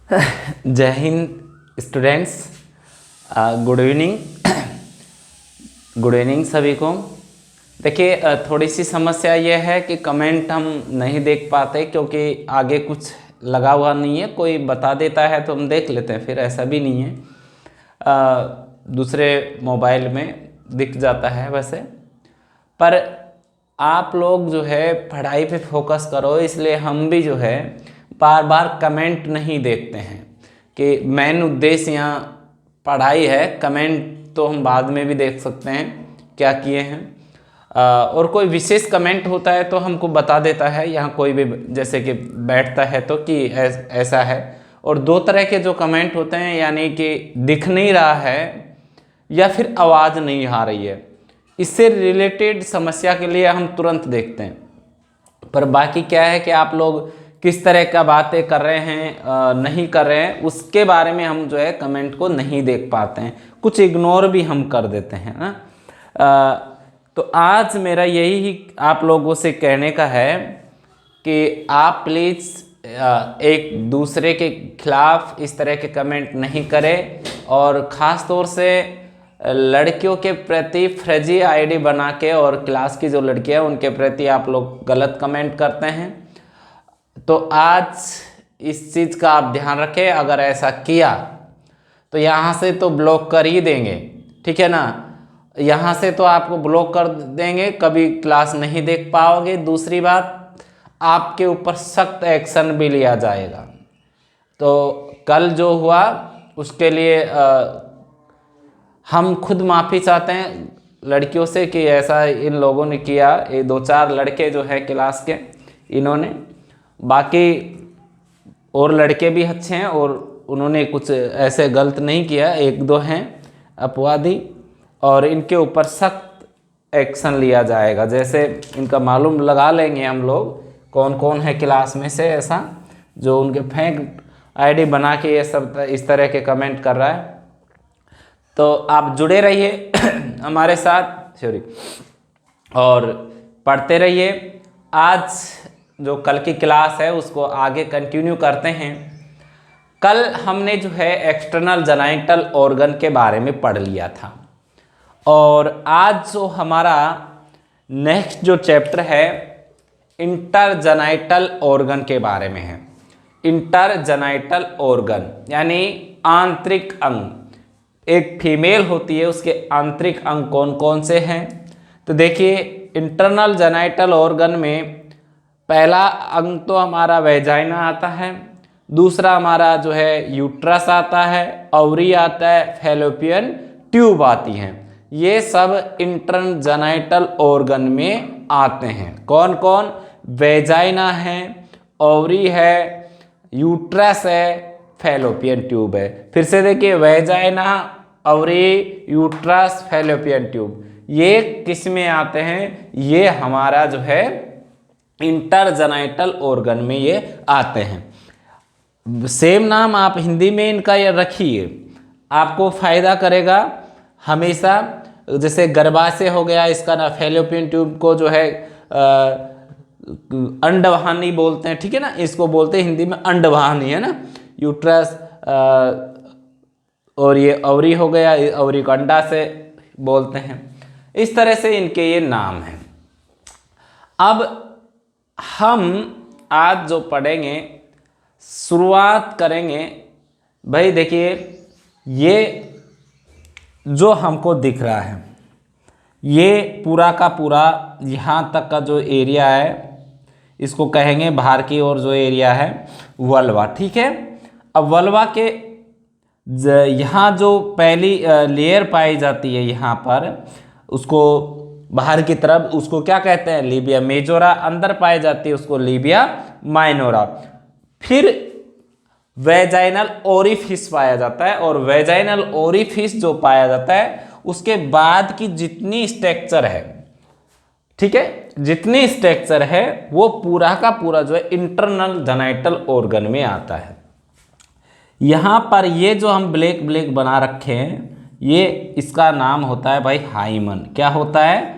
जय Hind students, good evening. Good evening सभी को। देखिए, थोड़ी सी समस्या यह है कि कमेंट हम नहीं देख पाते क्योंकि आगे कुछ लगा हुआ नहीं है। कोई बता देता है तो हम देख लेते हैं, फिर ऐसा भी नहीं है। दूसरे मोबाइल में दिख जाता है वैसे, पर आप लोग जो है पढ़ाई पे फोकस करो, इसलिए हम भी जो है बार बार कमेंट नहीं देखते हैं कि मेन उद्देश्य यहाँ पढ़ाई है। कमेंट तो हम बाद में भी देख सकते हैं क्या किए हैं। और कोई विशेष कमेंट होता है तो हमको बता देता है, यहाँ कोई भी जैसे कि बैठता है तो कि ऐसा है। और दो तरह के जो कमेंट होते हैं, यानी कि दिख नहीं रहा है या फिर आवाज़ नहीं आ रही है, इससे रिलेटेड समस्या के लिए हम तुरंत देखते हैं। पर बाकी क्या है कि आप लोग किस तरह का बातें कर रहे हैं नहीं कर रहे हैं, उसके बारे में हम जो है कमेंट को नहीं देख पाते हैं, कुछ इग्नोर भी हम कर देते हैं ना। तो आज मेरा यही आप लोगों से कहने का है कि आप प्लीज़ एक दूसरे के खिलाफ इस तरह के कमेंट नहीं करें, और ख़ास तौर से लड़कियों के प्रति फर्जी आईडी बना के और क्लास की जो लड़कियां उनके प्रति आप लोग गलत कमेंट करते हैं। तो आज इस चीज़ का आप ध्यान रखें, अगर ऐसा किया तो यहाँ से तो ब्लॉक कर ही देंगे, ठीक है ना। यहाँ से तो आपको ब्लॉक कर देंगे, कभी क्लास नहीं देख पाओगे। दूसरी बात, आपके ऊपर सख्त एक्शन भी लिया जाएगा। तो कल जो हुआ उसके लिए हम खुद माफ़ी चाहते हैं लड़कियों से कि ऐसा इन लोगों ने किया। ये दो चार लड़के जो है क्लास के, इन्होंने, बाकी और लड़के भी अच्छे हैं और उन्होंने कुछ ऐसे गलत नहीं किया, एक दो हैं अपवादी, और इनके ऊपर सख्त एक्शन लिया जाएगा। जैसे इनका मालूम लगा लेंगे हम लोग कौन कौन है क्लास में से ऐसा जो उनके फेक आईडी बना के ये सब इस तरह के कमेंट कर रहा है। तो आप जुड़े रहिए हमारे साथ, सॉरी, और पढ़ते रहिए। आज जो कल की क्लास है उसको आगे कंटिन्यू करते हैं। कल हमने जो है एक्सटर्नल जेनाइटल ऑर्गन के बारे में पढ़ लिया था, और आज जो हमारा नेक्स्ट जो चैप्टर है इंटरजेनाइटल ऑर्गन के बारे में है। इंटरजेनाइटल ऑर्गन यानी आंतरिक अंग। एक फीमेल होती है, उसके आंतरिक अंग कौन कौन से हैं। तो देखिए, इंटरनल जेनाइटल ऑर्गन में पहला अंग तो हमारा वेजाइना आता है, दूसरा हमारा जो है यूट्रस आता है, ओवरी आता है, फैलोपियन ट्यूब आती हैं। ये सब इंटरनल जेनाइटल ऑर्गन में आते हैं। कौन कौन? वेजाइना है, ओवरी है, यूट्रस है, फैलोपियन ट्यूब है। फिर से देखिए, vagina, ovary, uterus, fallopian tube, ये किस में आते हैं? ये हमारा जो है इंटरजेनाइटल ऑर्गन में ये आते हैं। सेम नाम आप हिंदी में इनका ये रखिए, आपको फायदा करेगा हमेशा। जैसे गर्भाशय हो गया, इसका ना फैलोपियन ट्यूब को जो है अंडवाहिनी बोलते हैं, ठीक है ना, इसको बोलते हैं हिंदी में अंडवाहिनी, है ना। यूट्रस और ये ओवरी हो गया, ओवरी को अंडा से बोलते हैं। इस तरह से इनके ये नाम हैं। अब हम आज जो पढ़ेंगे, शुरुआत करेंगे। भाई देखिए, ये जो हमको दिख रहा है, ये पूरा का पूरा यहाँ तक का जो एरिया है, इसको कहेंगे बाहर की ओर जो एरिया है वल्वा, ठीक है। अब वल्वा के यहाँ जो पहली लेयर पाई जाती है यहाँ पर, उसको बाहर की तरफ, उसको क्या कहते हैं? Libya majora. अंदर पाई जाती है उसको लीबिया माइनोरा। फिर वेजाइनल ओरिफिस पाया जाता है, और वेजाइनल ओरिफिस जो पाया जाता है उसके बाद की जितनी स्ट्रक्चर है, ठीक है, जितनी स्ट्रक्चर है वो पूरा का पूरा जो है इंटरनल जेनाइटल ऑर्गन में आता है। यहाँ पर ये जो हम ब्लैक ब्लैक बना रखे हैं, ये इसका नाम होता है भाई हाइमन। क्या होता है?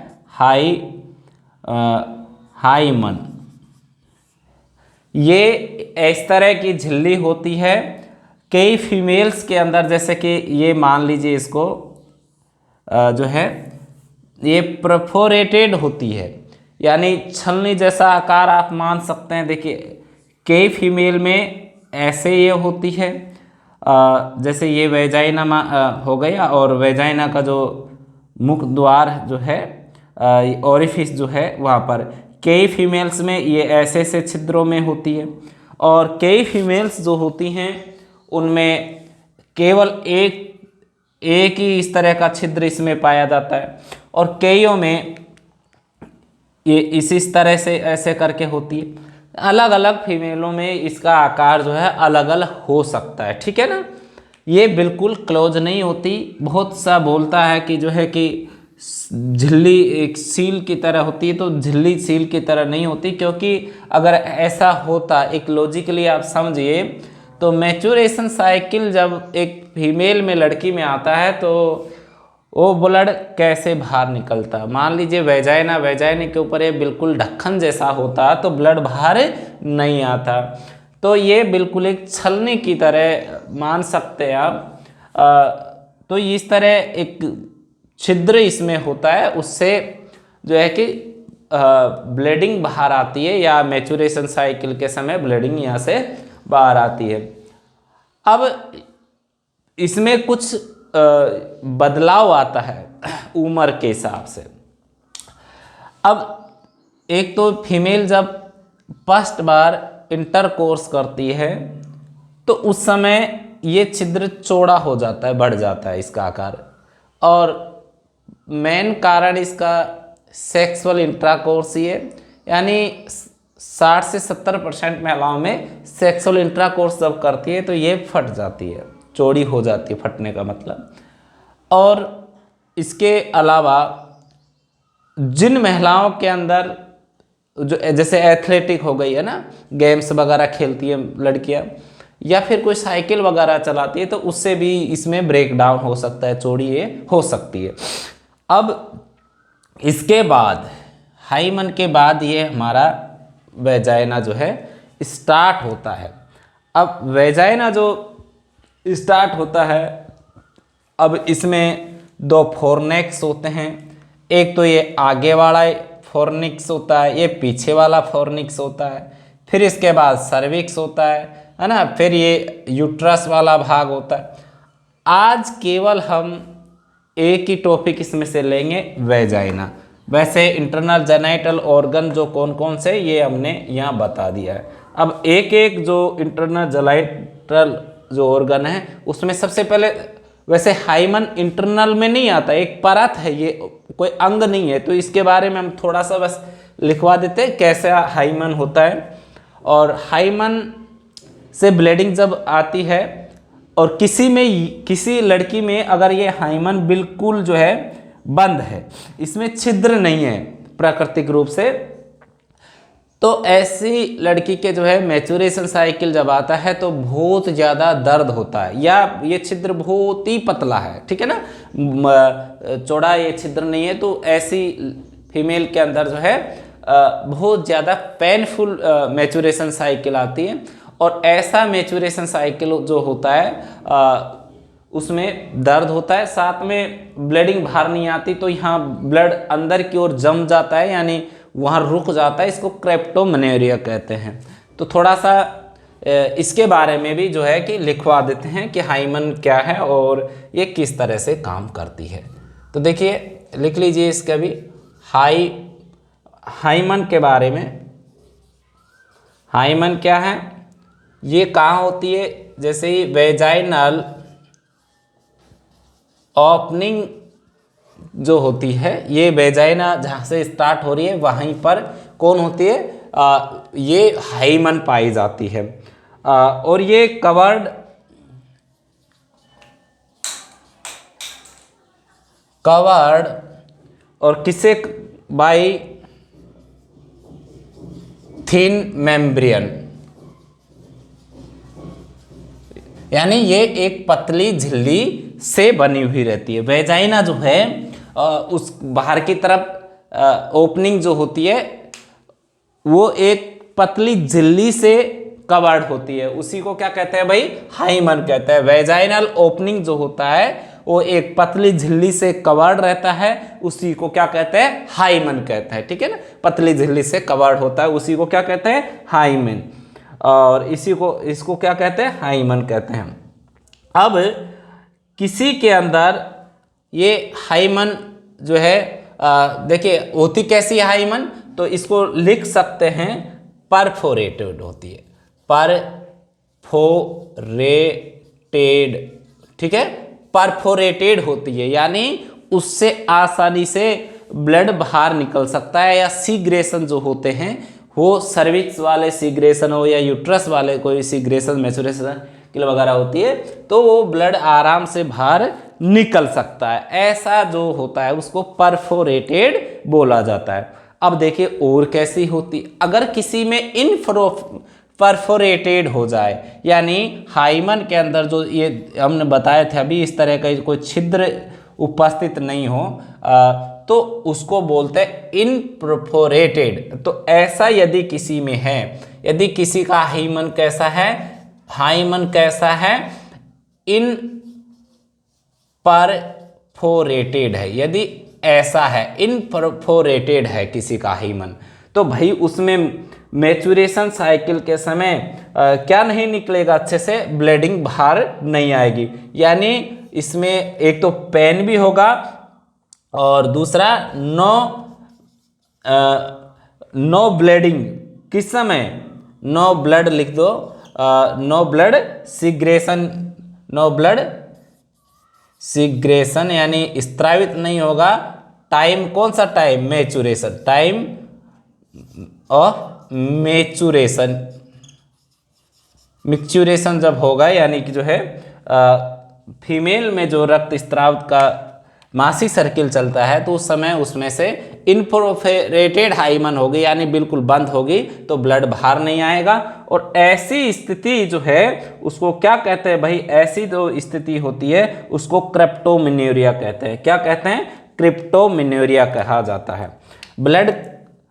हाइमन। ये इस तरह की झिल्ली होती है कई फीमेल्स के अंदर, जैसे कि ये मान लीजिए इसको जो है ये परफोरेटेड होती है, यानी छलनी जैसा आकार आप मान सकते हैं। देखिए कई फीमेल में ऐसे ये होती है, जैसे ये वेजाइना हो गया, और वेजाइना का जो मुख द्वार जो है ओरिफिस जो है वहाँ पर कई फीमेल्स में ये ऐसे ऐसे छिद्रों में होती है, और कई फीमेल्स जो होती हैं उनमें केवल एक ही इस तरह का छिद्र इसमें पाया जाता है, और कईयों में ये इस तरह से ऐसे करके होती है। अलग अलग फीमेलों में इसका आकार जो है अलग अलग हो सकता है, ठीक है ना। ये बिल्कुल क्लोज नहीं होती, बहुत सा बोलता है कि जो है कि झिल्ली एक सील की तरह होती है, तो झिल्ली सील की तरह नहीं होती, क्योंकि अगर ऐसा होता एक लॉजिकली आप समझिए तो मैच्योरेशन साइकिल जब एक फीमेल में लड़की में आता है तो वो ब्लड कैसे बाहर निकलता। मान लीजिए वेजाइना के ऊपर ये बिल्कुल ढक्कन जैसा होता तो ब्लड बाहर नहीं आता, तो ये बिल्कुल एक छलनी की तरह मान सकते हैं आप। तो इस तरह एक छिद्र इसमें होता है, उससे जो है कि ब्लीडिंग बाहर आती है, या मैच्योरेशन साइकिल के समय ब्लीडिंग यहाँ से बाहर आती है। अब इसमें कुछ बदलाव आता है उम्र के हिसाब से। अब एक तो फीमेल जब फर्स्ट बार इंटरकोर्स करती है तो उस समय ये छिद्र चौड़ा हो जाता है, बढ़ जाता है इसका आकार, और मेन कारण इसका सेक्सुअल इंटरकोर्स ही है, यानी 60 से 70% महिलाओं में सेक्सुअल इंटरकोर्स जब करती है तो ये फट जाती है, चौड़ी हो जाती है, फटने का मतलब। और इसके अलावा जिन महिलाओं के अंदर जो जैसे एथलेटिक हो गई है ना, गेम्स वगैरह खेलती है लड़कियां, या फिर कोई साइकिल वगैरह चलाती है, तो उससे भी इसमें ब्रेक डाउन हो सकता है, चौड़ी ये हो सकती है। अब इसके बाद हाइमन के बाद ये हमारा वेजाइना जो है स्टार्ट होता है। अब वेजाइना जो स्टार्ट होता है, अब इसमें 2 फोरनेक्स होते हैं, एक तो ये आगे वाला फोरनिक्स होता है, ये पीछे वाला फोरनिक्स होता है, फिर इसके बाद सर्विक्स होता है ना, फिर ये यूट्रस वाला भाग होता है। आज केवल हम एक ही टॉपिक इसमें से लेंगे, वेजाइना। वैसे इंटरनल जेनाइटल ऑर्गन जो कौन कौन से ये हमने यहाँ बता दिया है। अब एक एक जो इंटरनल जेनाइटल जो ऑर्गन है उसमें सबसे पहले, वैसे हाइमन इंटरनल में नहीं आता, एक परत है, ये कोई अंग नहीं है, तो इसके बारे में हम थोड़ा सा बस लिखवा देते हैं कैसे हाइमन होता है। और हाइमन से ब्लीडिंग जब आती है, और किसी लड़की में अगर ये हाइमन बिल्कुल जो है बंद है, इसमें छिद्र नहीं है प्राकृतिक रूप से, तो ऐसी लड़की के जो है मैच्योरेशन साइकिल जब आता है तो बहुत ज़्यादा दर्द होता है, या ये छिद्र बहुत ही पतला है, ठीक है ना, चौड़ा ये छिद्र नहीं है, तो ऐसी फीमेल के अंदर जो है बहुत ज़्यादा पेनफुल मैच्योरेशन साइकिल आती है। और ऐसा मैच्योरेशन साइकिल जो होता है उसमें दर्द होता है, साथ में ब्लीडिंग बाहर नहीं आती, तो यहाँ ब्लड अंदर की ओर जम जाता है, यानी वहाँ रुक जाता है, इसको क्रेप्टोमेनोरिया कहते हैं। तो थोड़ा सा इसके बारे में भी जो है कि लिखवा देते हैं कि हाइमन क्या है और ये किस तरह से काम करती है। तो देखिए लिख लीजिए इसका भी हाइमन के बारे में। हाइमन क्या है, ये कहाँ होती है, जैसे ही वेजाइनल ओपनिंग जो होती है, ये वेजाइना जहाँ से स्टार्ट हो रही है वहीं पर कौन होती है, ये हाइमन पाई जाती है। और ये कवर्ड और किसे बाई थिन मेम्ब्रेन, यानी ये एक पतली झिल्ली से बनी हुई रहती है। वेजाइना जो है उस बाहर की तरफ ओपनिंग जो होती है वो एक पतली झिल्ली से कवर्ड होती है, उसी को क्या कहते हैं भाई, हाइमन कहते हैं। वेजाइनल ओपनिंग जो होता है वो एक पतली झिल्ली से कवर्ड रहता है, उसी को क्या कहते हैं, हाइमन कहते हैं। ठीक है ना, पतली झिल्ली से कवर्ड होता है, उसी को क्या कहते हैं, हाइमन। और इसको क्या कहते हैं, हाइमन कहते हैं। अब किसी के अंदर ये हाइमन जो है देखिए होती कैसी है हाइमन, तो इसको लिख सकते हैं परफोरेटेड होती है, परफोरेटेड। ठीक है, परफोरेटेड होती है, यानी उससे आसानी से ब्लड बाहर निकल सकता है, या सीग्रेशन जो होते हैं वो सर्विक्स वाले सीग्रेशन हो या यूट्रस वाले कोई सीग्रेशन मैचुरेशन वगैरह होती है, तो वो ब्लड आराम से बाहर निकल सकता है। ऐसा जो होता है उसको परफोरेटेड बोला जाता है। अब देखिए और कैसी होती, अगर किसी में परफोरेटेड हो जाए, यानी हाइमन के अंदर जो ये हमने बताए थे अभी, इस तरह का कोई छिद्र उपस्थित नहीं हो तो उसको बोलते हैं इनपरफोरेटेड। तो ऐसा यदि किसी में है, यदि किसी का हाइमन कैसा है, हाइमन कैसा है, इनपरफोरेटेड है, यदि ऐसा है, इनपरफोरेटेड है किसी का हाइमन, तो भाई उसमें मैचुरेशन साइकिल के समय क्या नहीं निकलेगा, अच्छे से ब्लीडिंग बाहर नहीं आएगी। यानी इसमें एक तो पेन भी होगा और दूसरा नो ब्लीडिंग। किस समय, नो ब्लड लिख दो, no blood secretion, no blood secretion यानी स्त्रावित नहीं होगा। टाइम कौन सा time, maturation, time of maturation, micturition जब होगा, यानी कि जो है फीमेल में जो रक्त स्त्राव का मासिक सर्किल चलता है, तो उस समय उसमें से इनपरफोरेटेड हाइमन होगी, यानी बिल्कुल बंद होगी, तो ब्लड बाहर नहीं आएगा। और ऐसी स्थिति जो है उसको क्या कहते हैं भाई, ऐसी जो स्थिति होती है उसको क्रिप्टोमेनोरिया कहते हैं। क्या कहते हैं, क्रिप्टोमेनोरिया कहा जाता है।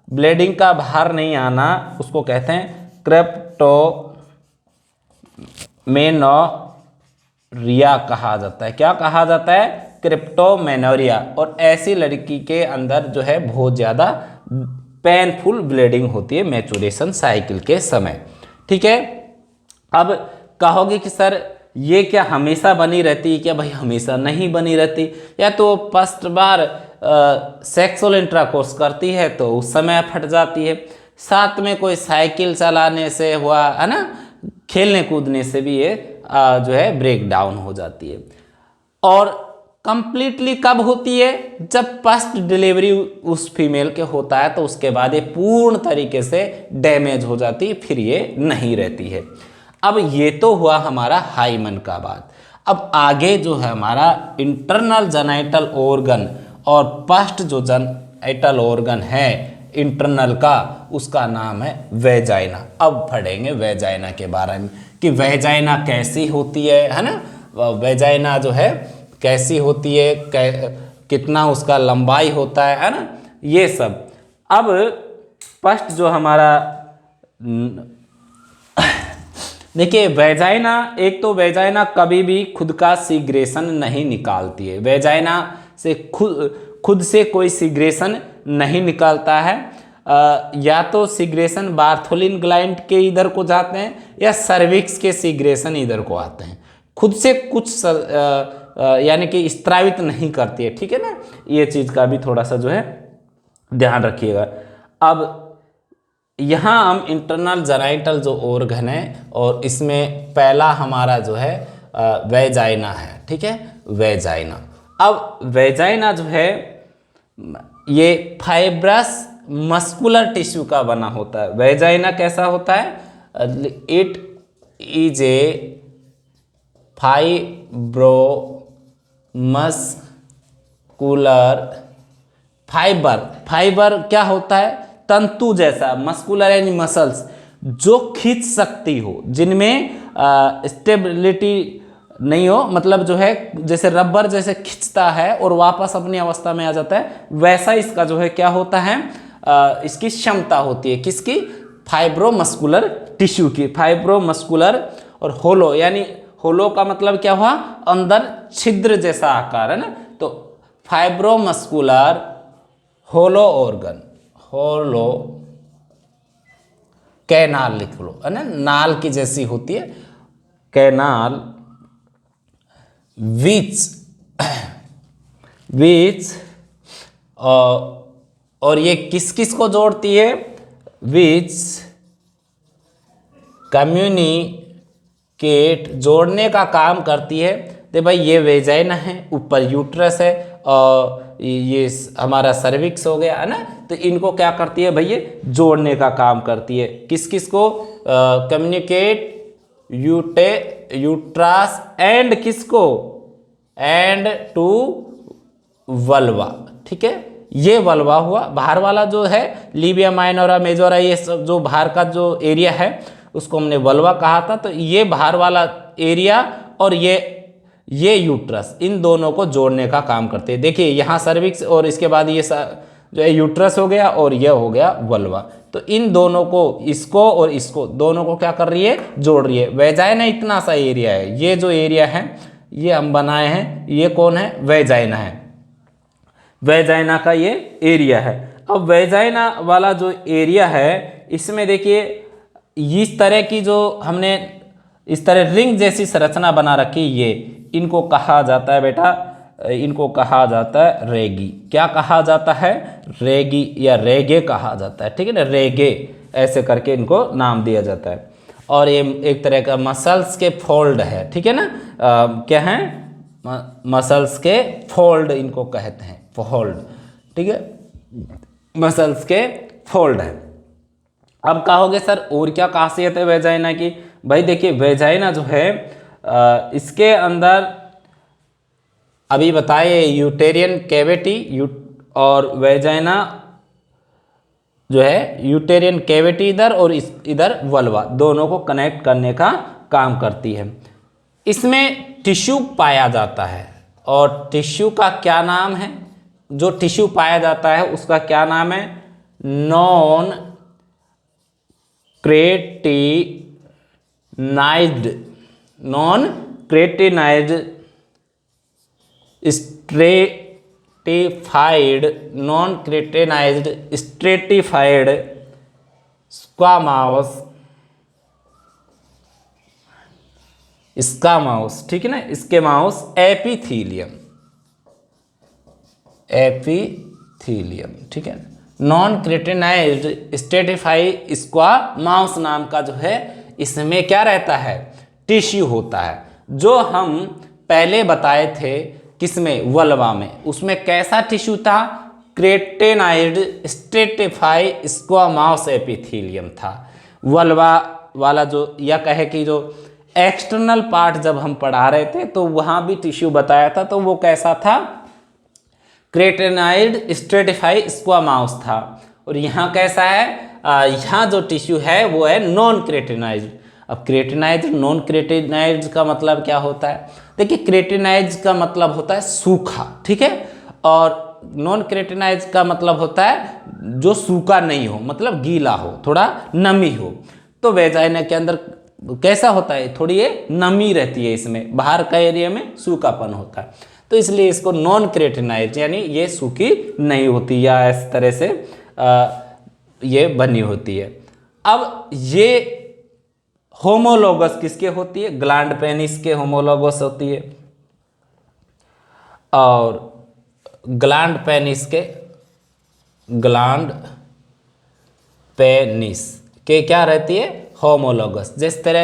ब्लीडिंग का बाहर नहीं आना उसको कहते हैं क्रिप्टोमेनोरिया कहा जाता है। क्या कहा जाता है, क्रिप्टोमेनोरिया। और ऐसी लड़की के अंदर जो है बहुत ज़्यादा पेनफुल ब्लीडिंग होती है मैचुरेशन साइकिल के समय। ठीक है, अब कहोगे कि सर ये क्या हमेशा बनी रहती है क्या, भाई हमेशा नहीं बनी रहती, या तो फर्स्ट बार सेक्सुअल इंटरकोर्स करती है तो उस समय फट जाती है, साथ में कोई साइकिल चलाने से हुआ है ना, खेलने कूदने से भी ये जो है ब्रेक डाउन हो जाती है। और कंप्लीटली कब होती है, जब फर्स्ट डिलीवरी उस फीमेल के होता है, तो उसके बाद ये पूर्ण तरीके से डैमेज हो जाती है, फिर ये नहीं रहती है। अब ये तो हुआ हमारा हाइमन का बात। अब आगे जो है हमारा इंटरनल जेनाइटल ऑर्गन और फर्स्ट जो जेनाइटल ऑर्गन है इंटरनल का, उसका नाम है वेजाइना। अब पढ़ेंगे वेजाइना के बारे में कि वेजाइना कैसी होती है ना, वेजाइना जो है कैसी होती है, कितना उसका लंबाई होता है ना, ये सब। अब फर्स्ट जो हमारा देखिए वेजाइना, एक तो वेजाइना कभी भी खुद का सीग्रेशन नहीं निकालती है, वेजाइना से खुद से कोई सीग्रेशन नहीं निकालता है। या तो सीग्रेशन बार्थोलिन ग्लैंड के इधर को जाते हैं या सर्विक्स के सीग्रेशन इधर को आते हैं, खुद से कुछ यानी कि स्त्रावित नहीं करती है। ठीक है ना, ये चीज़ का भी थोड़ा सा जो है ध्यान रखिएगा। अब यहाँ हम इंटरनल जेनाइटल जो ऑर्गन है और इसमें पहला हमारा जो है वेजाइना है। ठीक है, वेजाइना। अब वेजाइना जो है ये फाइब्रस मस्कुलर टिश्यू का बना होता है। वेजाइना कैसा होता है, it is a fibromuscular fibre क्या होता है, तंतु जैसा, मस्कुलर यानी मसल्स जो खींच सकती हो, जिनमें स्टेबिलिटी नहीं हो, मतलब जो है जैसे रबर जैसे खींचता है और वापस अपनी अवस्था में आ जाता है, वैसा इसका जो है क्या होता है, इसकी क्षमता होती है, किसकी, फाइब्रोमस्कुलर टिश्यू की, फाइब्रोमस्कुलर और होलो, यानी होलो का मतलब क्या हुआ, अंदर छिद्र जैसा आकार है ना, तो फाइब्रोमस्कुलर होलो ऑर्गन, होलो कैनाल लिख लो, है ना, नाल की जैसी होती है कैनाल, विच और ये किस किस को जोड़ती है, विच कम्युनिकेट, जोड़ने का काम करती है। तो भाई ये वेजाइना है, ऊपर यूट्रस है और ये हमारा सर्विक्स हो गया, है ना, तो इनको क्या करती है भाई, ये जोड़ने का काम करती है। किस किस को, कम्युनिकेट यूट्रस एंड किसको, एंड टू वल्वा, ठीक है, ये वल्वा हुआ। बाहर वाला जो है लीबिया माइनोरा मेजोरा, ये सब जो बाहर का जो एरिया है उसको हमने वल्वा कहा था। तो ये बाहर वाला एरिया और ये यूट्रस, इन दोनों को जोड़ने का काम करते हैं। देखिए यहाँ सर्विक्स और इसके बाद ये जो है यूट्रस हो गया और यह हो गया वल्वा, तो इन दोनों को, इसको और इसको, दोनों को क्या कर रही है, जोड़ रही है। वेजाइना इतना सा एरिया है, ये जो एरिया है ये हम बनाए हैं, ये कौन है, वेजाइना है, वेजाइना का ये एरिया है। अब वेजाइना वाला जो एरिया है इसमें देखिए इस तरह की जो हमने इस तरह रिंग जैसी संरचना बना रखी, ये इनको कहा जाता है बेटा, इनको कहा जाता है रेगी। क्या कहा जाता है, रेगी या रेगे कहा जाता है, ठीक है ना, रेगे ऐसे करके इनको नाम दिया जाता है। और ये एक तरह का मसल्स के फोल्ड है, ठीक है ना, क्या है, मसल्स के फोल्ड इनको कहते हैं, फोल्ड, ठीक है, मसल्स के फोल्ड है। अब कहोगे सर और क्या खासियत है वेजाइना की, भाई देखिए वेजाइना जो है इसके अंदर अभी बताए यूटेरियन कैविटी, और वेजाइना जो है यूटेरियन कैविटी इधर और इधर वल्वा, दोनों को कनेक्ट करने का काम करती है। इसमें टिश्यू पाया जाता है, और टिश्यू का क्या नाम है, जो टिश्यू पाया जाता है उसका क्या नाम है, non keratinized, non keratinized stratified, non keratinized stratified squamous, squamous, ठीक है ना, स्क्वामाउस एपिथीलियम, एपिथीलियम, ठीक है, नॉन क्रेटिनाइज्ड स्ट्रेटिफाइड स्क्वामाउस नाम का जो है इसमें क्या रहता है, टिश्यू होता है, जो हम पहले बताए थे किसमें, वल्वा में, उसमें कैसा टिश्यू था, क्रेटिनाइज्ड स्ट्रेटिफाइड स्क्वामाउस एपिथीलियम था। वल्वा वाला जो, या कहे कि जो एक्सटर्नल पार्ट जब हम पढ़ा रहे थे तो वहाँ भी टिश्यू बताया था, तो वो कैसा था, क्रेटिनाइज्ड स्ट्रेटिफाइड स्क्वामाउस था। और यहाँ कैसा है, यहाँ जो टिश्यू है वो है नॉन क्रेटिनाइज्ड। अब क्रेटिनाइज्ड नॉन क्रेटिनाइज्ड का मतलब क्या होता है, देखिए क्रेटिनाइज्ड का मतलब होता है सूखा, ठीक है, और नॉन क्रेटिनाइज्ड का मतलब होता है जो सूखा नहीं हो, मतलब गीला हो, थोड़ा नमी हो। तो वेजाइना के अंदर कैसा होता है, थोड़ी ये नमी रहती है, इसमें बाहर का एरिया में सूखापन होता है, तो इसलिए इसको नॉन क्रेटिनाइज्ड, यानी ये सूखी नहीं होती, या इस तरह से ये बनी होती है। अब ये होमोलोगस किसके होती है, ग्लैंड पेनिस के होमोलोगस होती है, और ग्लैंड पेनिस के, ग्लैंड पेनिस के क्या रहती है, होमोलोगस। जिस तरह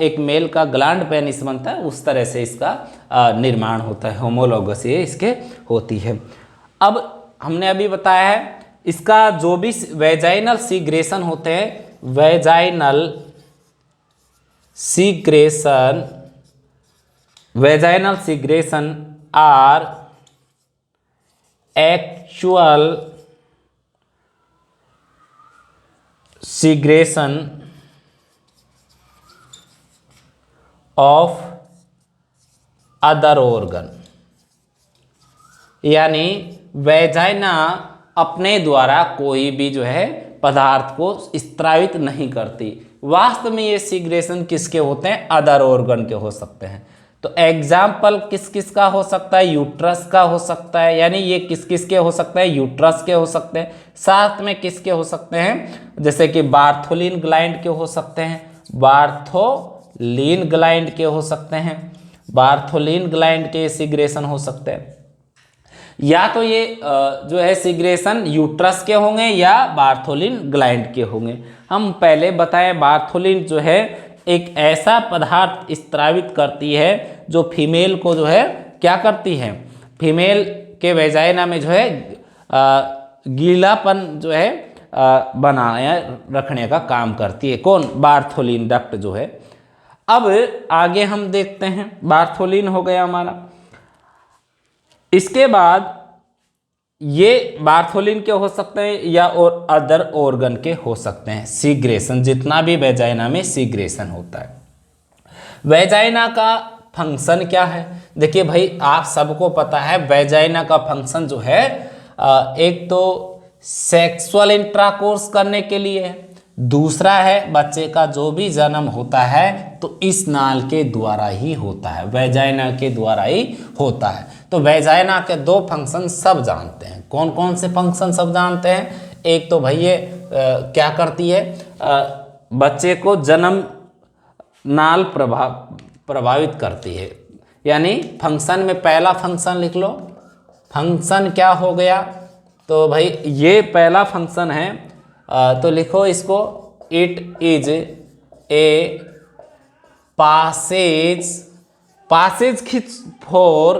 एक मेल का ग्लैंड पेनिस बनता है उस तरह से इसका निर्माण होता है, होमोलोगस ये इसके होती है। अब हमने अभी बताया है इसका जो भी वेजाइनल सीग्रेशन होते हैं, vaginal secretion, vaginal secretion are actual secretion of other organ, यानी वेजाइना अपने द्वारा कोई भी जो है पदार्थ को स्त्रावित नहीं करती। वास्तव में ये सीग्रेशन किसके होते हैं? अदर ऑर्गन के हो सकते हैं। तो एग्जाम्पल किस किस का हो सकता है? यूट्रस का हो सकता है, यानी ये किस किस के हो सकते हैं? यूट्रस के हो सकते हैं। साथ में किसके हो सकते हैं? जैसे कि बार्थोलिन ग्लैंड के हो सकते हैं, बार्थोलिन ग्लैंड के हो सकते हैं, बार्थोलिन ग्लैंड के सीग्रेशन हो सकते हैं। या तो ये जो है सीग्रेशन यूट्रस के होंगे या बार्थोलिन ग्लैंड के होंगे। हम पहले बताएं बार्थोलिन जो है एक ऐसा पदार्थ स्त्रावित करती है जो फीमेल को जो है क्या करती है? फीमेल के वेजाइना में जो है गीलापन जो है बनाए रखने का काम करती है। कौन? बार्थोलिन डक्ट जो है। अब आगे हम देखते हैं, बार्थोलिन हो गया हमारा। इसके बाद ये बार्थोलिन के हो सकते हैं या और अदर ऑर्गन के हो सकते हैं। सीग्रेशन, जितना भी वेजाइना में सीग्रेशन होता है। वेजाइना का फंक्शन क्या है? देखिए भाई, आप सबको पता है वेजाइना का फंक्शन जो है एक तो सेक्सुअल इंटरकोर्स करने के लिए है, दूसरा है बच्चे का जो भी जन्म होता है तो इस नाल के द्वारा ही होता है, वेजाइना के द्वारा ही होता है। तो वेजाइना के दो फंक्शन सब जानते हैं। कौन कौन से फंक्शन सब जानते हैं? एक तो भाई ये क्या करती है? बच्चे को जन्म नाल प्रभावित करती है। यानी फंक्शन में पहला फंक्शन लिख लो। फंक्शन क्या हो गया? तो भाई ये पहला फंक्शन है, तो लिखो इसको, इट इज ए पासेज खिच फॉर,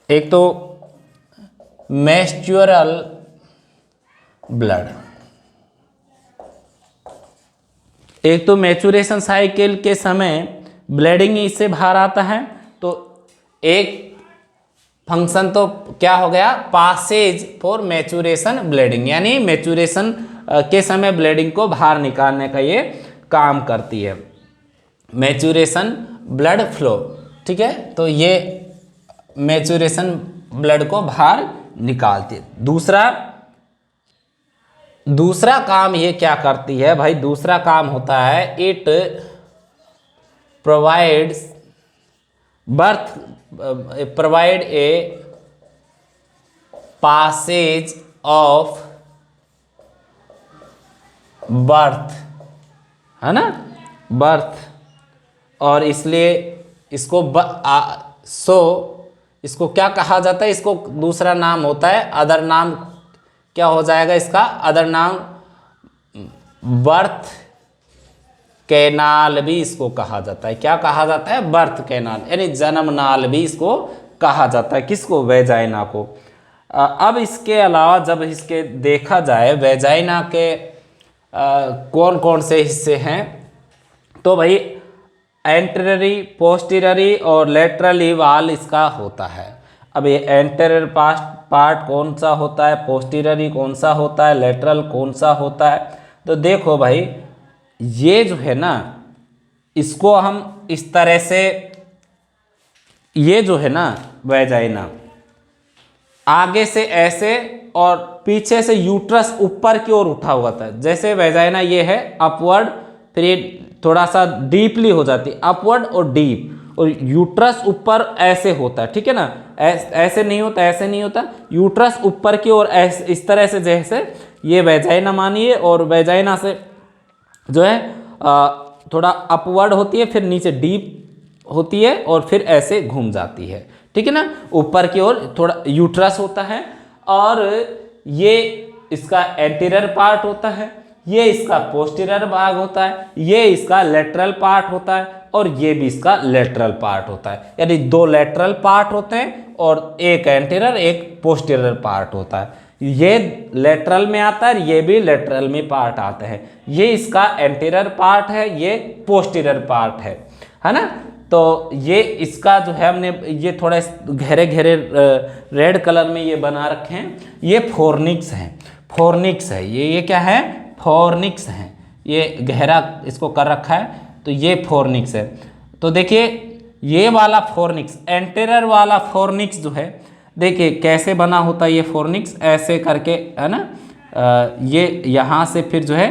एक तो मेंस्ट्रुअल ब्लड, एक तो मैचुरेशन साइकिल के समय ब्लीडिंग इससे बाहर आता है। तो एक फंक्शन तो क्या हो गया? पासेज फॉर मैचुरेशन ब्लीडिंग, यानी मैचुरेशन के समय ब्लीडिंग को बाहर निकालने का ये काम करती है, मैचुरेशन ब्लड फ्लो। ठीक है, तो ये मैचुरेशन ब्लड को बाहर निकालती है। दूसरा काम ये क्या करती है भाई? दूसरा काम होता है it provides provide a passage of birth, है ना, बर्थ। और इसलिए इसको इसको क्या कहा जाता है? इसको दूसरा नाम होता है, अदर नाम क्या हो जाएगा इसका? अदर नाम बर्थ कैनाल भी इसको कहा जाता है। क्या कहा जाता है? बर्थ कैनाल, यानी जन्म नाल भी इसको कहा जाता है। किसको? वेजाइना को। अब इसके अलावा जब इसके देखा जाए वेजाइना के कौन कौन से हिस्से हैं, तो भाई एंटेरियरी, पोस्टीरियरी और लेटरली वाल इसका होता है। अब ये एंटेरियर पार्ट कौन सा होता है, पोस्टीरियरी कौन सा होता है, लेटरल कौन सा होता है? तो देखो भाई, ये जो है ना, इसको हम इस तरह से, ये जो है ना वेजाइना, आगे से ऐसे और पीछे से यूट्रस ऊपर की ओर उठा हुआ था। जैसे वेजाइना ये है अपवर्ड, फिर ये थोड़ा सा डीपली हो जाती है, अपवर्ड और डीप, और यूट्रस ऊपर ऐसे होता है। ठीक है ना, ऐसे नहीं होता, ऐसे नहीं होता, यूट्रस ऊपर की ओर इस तरह से, जैसे ये वेजाइना मानिए, और वेजाइना से जो है थोड़ा अपवर्ड होती है, फिर नीचे डीप होती है, और फिर ऐसे घूम जाती है। ठीक है ना, ऊपर की ओर थोड़ा यूट्रस होता है, और ये इसका एंटीरियर पार्ट होता है, ये इसका पोस्टीरियर भाग होता है, ये इसका लेटरल पार्ट होता है, और ये भी इसका लेटरल पार्ट होता है। यानी दो लेटरल पार्ट होते हैं और एक एंटीरियर एक पोस्टीरियर पार्ट होता है। ये लेटरल में आता है, ये भी लेटरल में पार्ट आता है। ये इसका एंटीरियर पार्ट है, ये पोस्टीरियर पार्ट है ना। तो ये इसका जो है, हमने ये थोड़ा घेरे घेरे रेड कलर में ये बना रखे हैं, ये फोर्निक्स हैं। फोर्निक्स है ये क्या है? फोर्निक्स है। ये गहरा इसको कर रखा है, तो ये फोर्निक्स है। तो देखिए ये वाला फोर्निक्स, एंटीरियर वाला फोर्निक्स जो है, देखिए कैसे बना होता है ये फोर्निक्स, ऐसे करके, है ना, ये यहाँ से फिर जो है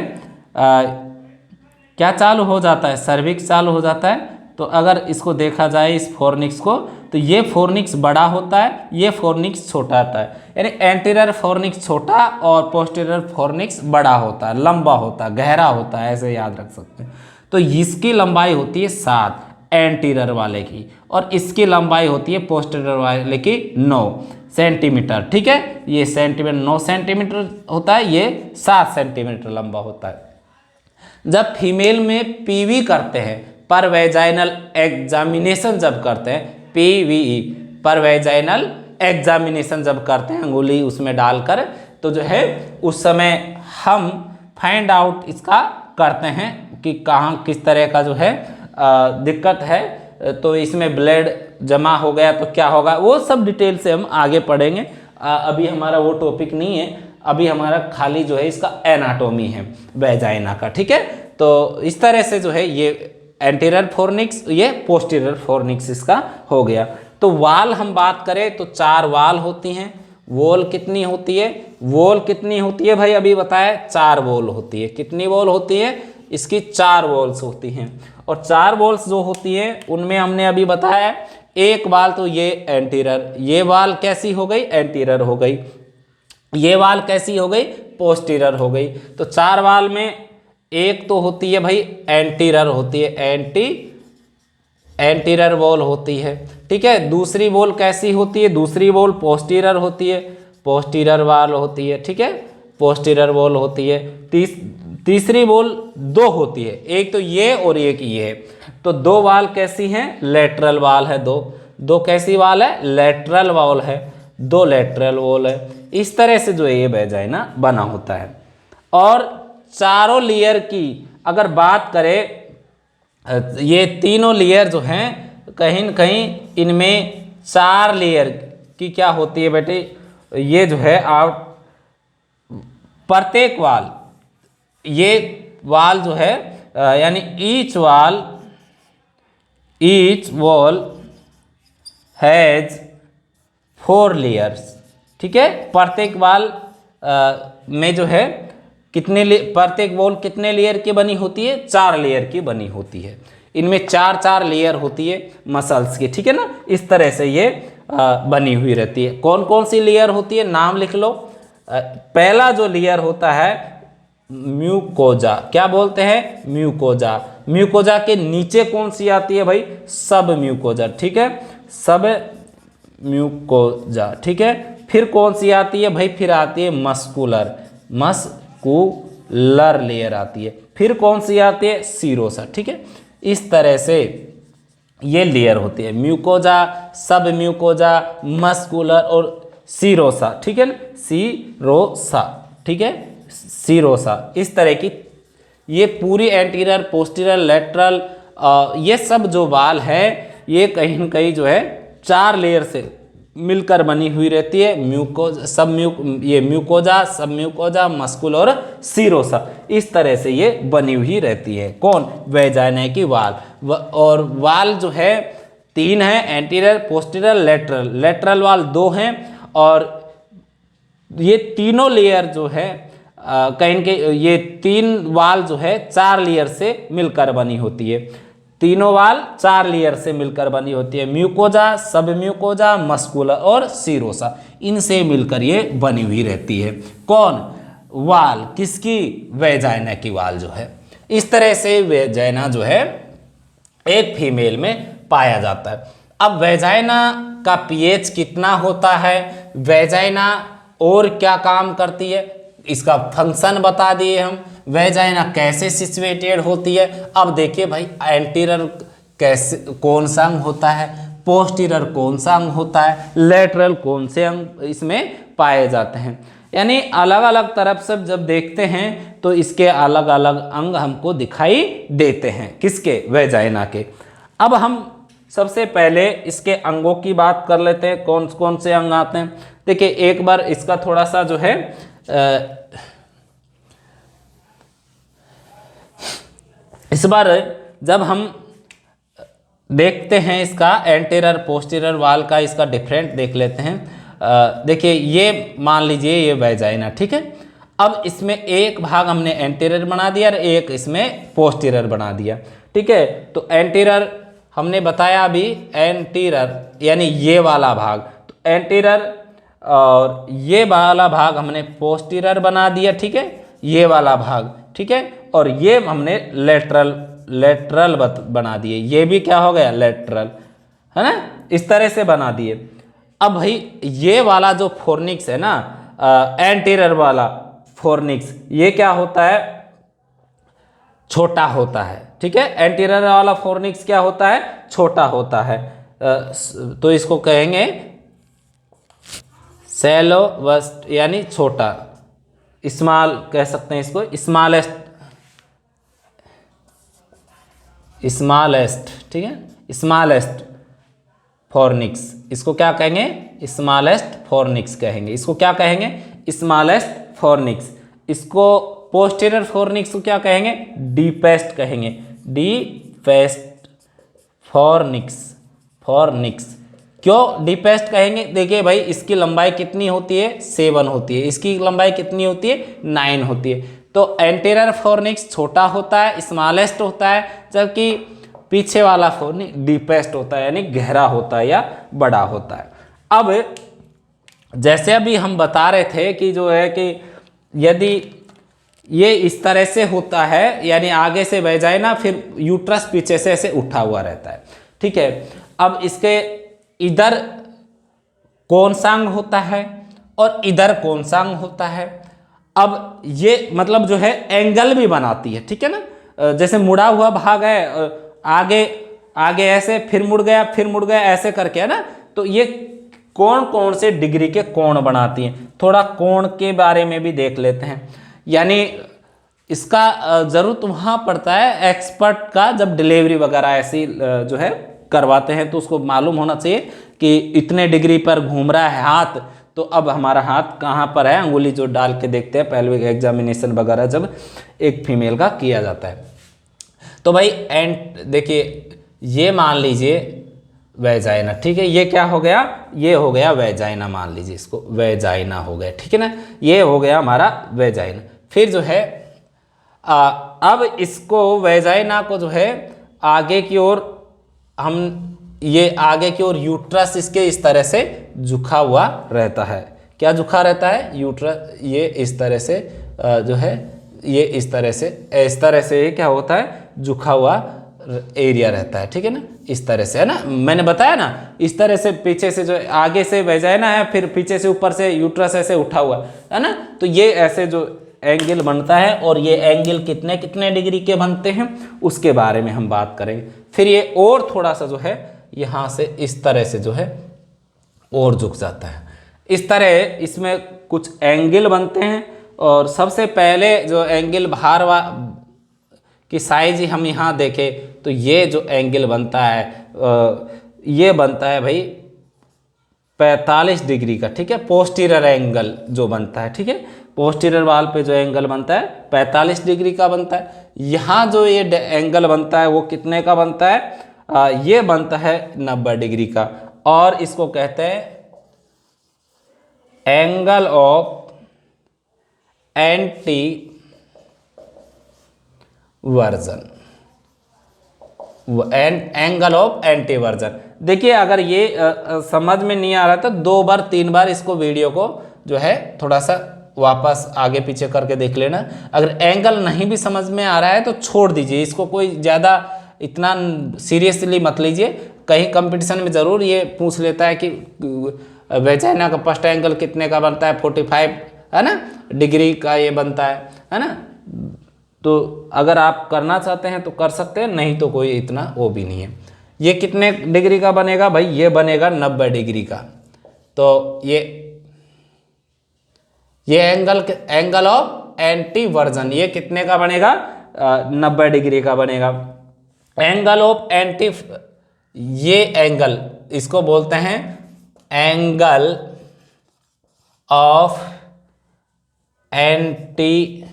क्या चालू हो जाता है, सर्विक्स चालू हो जाता है। तो अगर इसको देखा जाए इस फोरनिक्स को, तो ये फोरनिक्स बड़ा होता है, ये फोरनिक्स छोटा होता है, यानी एंटीरियर फोरनिक्स छोटा और पोस्टीरियर फोरनिक्स बड़ा होता है, लंबा होता है, गहरा होता है, ऐसे याद रख सकते हैं। तो इसकी लंबाई होती है 7 एंटीरियर वाले की, और इसकी लंबाई होती है पोस्टीरियर वाले की 9 सेंटीमीटर। ठीक है, ये सेंटीमीटर 9 सेंटीमीटर होता है, ये 7 सेंटीमीटर लंबा होता है। जब फीमेल में पीवी करते हैं, पर वेजाइनल एग्जामिनेशन जब करते हैं, पीवीई पर वेजाइनल एग्जामिनेशन जब करते हैं अंगुली उसमें डालकर, तो जो है उस समय हम फाइंड आउट इसका करते हैं कि कहाँ किस तरह का जो है दिक्कत है। तो इसमें ब्लड जमा हो गया तो क्या होगा, वो सब डिटेल से हम आगे पढ़ेंगे। अभी हमारा वो टॉपिक नहीं है, अभी हमारा खाली जो है इसका एनाटॉमी है वेजाइना का। ठीक है, तो इस तरह से जो है ये एंटीरियर फोरनिक्स, ये पोस्टीरियर फोरनिक्स इसका हो गया। तो वाल हम बात करें तो 4 वाल होती हैं। वॉल कितनी होती है, वॉल कितनी होती है भाई, अभी बताया 4 वॉल होती है। कितनी वॉल होती है, इसकी 4 वॉल्स होती हैं। और 4 वॉल्स जो होती है उनमें हमने अभी बताया एक वाल तो ये एंटीरियर, ये वाल कैसी हो गई, एंटीरियर हो गई, ये वाल कैसी हो गई, पोस्टीरियर हो गई। तो 4 वाल में एक तो होती है भाई एंटीरियर होती है, एंटीरियर वॉल होती है। ठीक है, दूसरी वॉल कैसी होती है, दूसरी वॉल पोस्टीरियर होती है, पोस्टीरियर वॉल होती है। ठीक है, पोस्टीरियर वॉल होती है। तीसरी वॉल 2 होती है, एक तो ये और एक ये है। तो 2 वाल कैसी हैं, लेटरल वाल है, दो कैसी वाल है, लेटरल वॉल है, 2 लेटरल वॉल है। इस तरह से जो है ये वेजाइना बना होता है। और चारों लेयर की अगर बात करें, ये तीनों लेयर जो हैं कहीं न कहीं इनमें 4 लेयर की क्या होती है बेटे, ये जो है आउट प्रत्येक वाल, ये वाल जो है यानी ईच वॉल हैज 4 लेयर्स। ठीक है, प्रत्येक वाल में जो है प्रत्येक वॉल कितने लेयर की बनी होती है, 4 लेयर की बनी होती है। इनमें 4 लेयर होती है मसल्स की। ठीक है ना, इस तरह से ये बनी हुई रहती है। कौन कौन सी लेयर होती है, नाम लिख लो। पहला जो लेयर होता है म्यूकोजा, क्या बोलते हैं, म्यूकोजा। म्यूकोजा के नीचे कौन सी आती है भाई, सब म्यूकोजा। ठीक है, सब म्यूकोजा। ठीक है, फिर कौन सी आती है भाई, फिर आती है मस्कुलर लेयर आती है। फिर कौन सी आती है, सीरोसा। ठीक है, इस तरह से ये लेयर होती है, म्यूकोजा, सब म्यूकोजा, मस्कुलर और सीरोसा। ठीक है ना, सीरोसा। ठीक है, सीरोसा। इस तरह की ये पूरी एंटीरियर, पोस्टीरियर, लेटरल, ये सब जो वाल है ये कहीं न कहीं जो है 4 लेयर से मिलकर बनी हुई रहती है। म्यूकोजा, सब म्यूकोजा, मस्कुल और सीरोसा, इस तरह से ये बनी हुई रहती है। कौन, वेजाइना की वाल। और वाल जो है 3 है, एंटीरियर, पोस्टीरियर, लेटरल। लेटरल वाल 2 हैं, और ये तीनों लेयर जो है कहीं के ये 3 वाल जो है 4 लेयर से मिलकर बनी होती है। तीनों वाल 4 लेयर से मिलकर बनी होती है, म्यूकोजा, सब म्यूकोजा, मस्कुलर और सीरोसा, इनसे मिलकर ये बनी हुई रहती है। कौन, वाल, किसकी, वेजाइना की वाल जो है। इस तरह से वेजाइना जो है एक फीमेल में पाया जाता है। अब वेजाइना का पीएच कितना होता है, वेजाइना और क्या काम करती है, इसका फंक्शन बता दिए हम। वेजाइना कैसे सिचुएटेड होती है, अब देखिए भाई, एंटीरियर कैसे, कौन सा अंग होता है, पोस्टीरियर कौन सा अंग होता है, लेटरल कौन से अंग इसमें पाए जाते हैं। यानी अलग अलग तरफ से जब देखते हैं तो इसके अलग अलग अंग हमको दिखाई देते हैं, किसके, वेजाइना के। अब हम सबसे पहले इसके अंगों की बात कर लेते हैं, कौन कौन से अंग आते हैं। देखिए एक बार इसका थोड़ा सा जो है इस बार जब हम देखते हैं इसका एंटीरियर पोस्टीरियर वाल का इसका डिफरेंट देख लेते हैं। देखिए ये मान लीजिए ये वेजाइना, ठीक है। अब इसमें एक भाग हमने एंटीरियर बना दिया और एक इसमें पोस्टीरियर बना दिया, ठीक है। तो एंटीरियर हमने बताया अभी, एंटीरियर यानी ये वाला भाग, तो एंटीरियर और ये वाला भाग हमने पोस्टीरियर बना दिया, ठीक है, ये वाला भाग, ठीक है। और ये हमने लेटरल बना दिए, ये भी क्या हो गया, लेटरल, है ना, इस तरह से बना दिए। अब भाई ये वाला जो फोर्निक्स है ना, एंटीरियर वाला फोर्निक्स, ये क्या होता है, छोटा होता है, ठीक है। एंटीरियर वाला फोर्निक्स क्या होता है, छोटा होता है। तो इसको कहेंगे सैलो वस्ट यानी छोटा, स्मॉल कह सकते हैं इसको, स्मॉलेस्ट, ठीक है, स्मॉलेस्ट फोर्निक्स, इसको क्या कहेंगे, स्मॉलेस्ट फोर्निक्स कहेंगे। इसको क्या कहेंगे, स्मॉलेस्ट फोर्निक्स। इसको पोस्टीरियर फोर्निक्स को क्या कहेंगे, डीपेस्ट कहेंगे, डीपेस्ट फोर्निक्स। क्यों डीपेस्ट कहेंगे, देखिए भाई इसकी लंबाई कितनी होती है, 7 होती है, इसकी लंबाई कितनी होती है, 9 होती है। तो एंटीरियर फोर्निक्स छोटा होता है, स्मॉलेस्ट होता है, जबकि पीछे वाला फोर्निक्स डीपेस्ट होता है, यानी गहरा होता है या बड़ा होता है। अब जैसे अभी हम बता रहे थे कि जो है कि यदि ये इस तरह से होता है, यानी आगे से वेजाइना, फिर यूट्रस पीछे से ऐसे उठा हुआ रहता है, ठीक है। अब इसके इधर कोनसांग होता है और इधर कोनसांग होता है। अब ये मतलब जो है एंगल भी बनाती है, ठीक है ना, जैसे मुड़ा हुआ भाग है, आगे ऐसे, फिर मुड़ गया ऐसे करके, है ना। तो ये कौन कौन से डिग्री के कोण बनाती हैं, थोड़ा कोण के बारे में भी देख लेते हैं। यानी इसका जरूरत वहाँ पड़ता है एक्सपर्ट का, जब डिलीवरी वगैरह ऐसी जो है करवाते हैं, तो उसको मालूम होना चाहिए कि इतने डिग्री पर घूम रहा है हाथ, तो अब हमारा हाथ कहाँ पर है, अंगुली जो डाल के देखते हैं पेल्विक एग्जामिनेशन वगैरह जब एक फीमेल का किया जाता है। तो भाई देखिए ये मान लीजिए वेजाइना, ठीक है, ये क्या हो गया, ये हो गया वेजाइना, मान लीजिए इसको वेजाइना हो गया, ठीक है ना, ये हो गया हमारा वेजाइना। फिर जो है अब इसको वेजाइना को जो है आगे की ओर ये आगे की ओर यूट्रस इसके इस तरह से झुका हुआ रहता है। क्या झुका रहता है, यूट्रस ये इस तरह से जो है, ये इस तरह से क्या होता है, झुका हुआ एरिया रहता है, ठीक है ना, इस तरह से, है ना। मैंने बताया ना, इस तरह से पीछे से जो आगे से वेजाइना है, फिर पीछे से ऊपर से यूट्रस ऐसे उठा हुआ है ना। तो ये ऐसे जो एंगल बनता है, और ये एंगल कितने कितने डिग्री के बनते हैं उसके बारे में हम बात करेंगे। फिर ये और थोड़ा सा जो है यहाँ से इस तरह से जो है और झुक जाता है, इस तरह इसमें कुछ एंगल बनते हैं। और सबसे पहले जो एंगल बाहर की साइज हम यहाँ देखें, तो ये जो एंगल बनता है ये बनता है भाई 45 डिग्री का, ठीक है, पोस्टीरियर एंगल जो बनता है, ठीक है, पोस्टीरियर वाल पे जो एंगल बनता है 45 डिग्री का बनता है। यहाँ जो ये एंगल बनता है वो कितने का बनता है, ये बनता है 90 डिग्री का, और इसको कहते हैं angle of anti version, angle of anti version. देखिए अगर ये समझ में नहीं आ रहा तो 2 बार 3 बार इसको वीडियो को जो है थोड़ा सा वापस आगे पीछे करके देख लेना। अगर एंगल नहीं भी समझ में आ रहा है तो छोड़ दीजिए इसको, कोई ज़्यादा इतना सीरियसली मत लीजिए। कहीं कंपटीशन में ज़रूर ये पूछ लेता है कि वेजाइना का फर्स्ट एंगल कितने का बनता है, 45 है ना डिग्री का ये बनता है ना। तो अगर आप करना चाहते हैं तो कर सकते हैं, नहीं तो कोई इतना वो भी नहीं है। ये कितने डिग्री का बनेगा भाई, ये बनेगा 90 डिग्री का। तो ये एंगल ऑफ एंटी वर्जन ये कितने का बनेगा, 90 डिग्री का बनेगा। एंगल ऑफ एंटी, ये एंगल इसको बोलते हैं एंगल ऑफ एंटी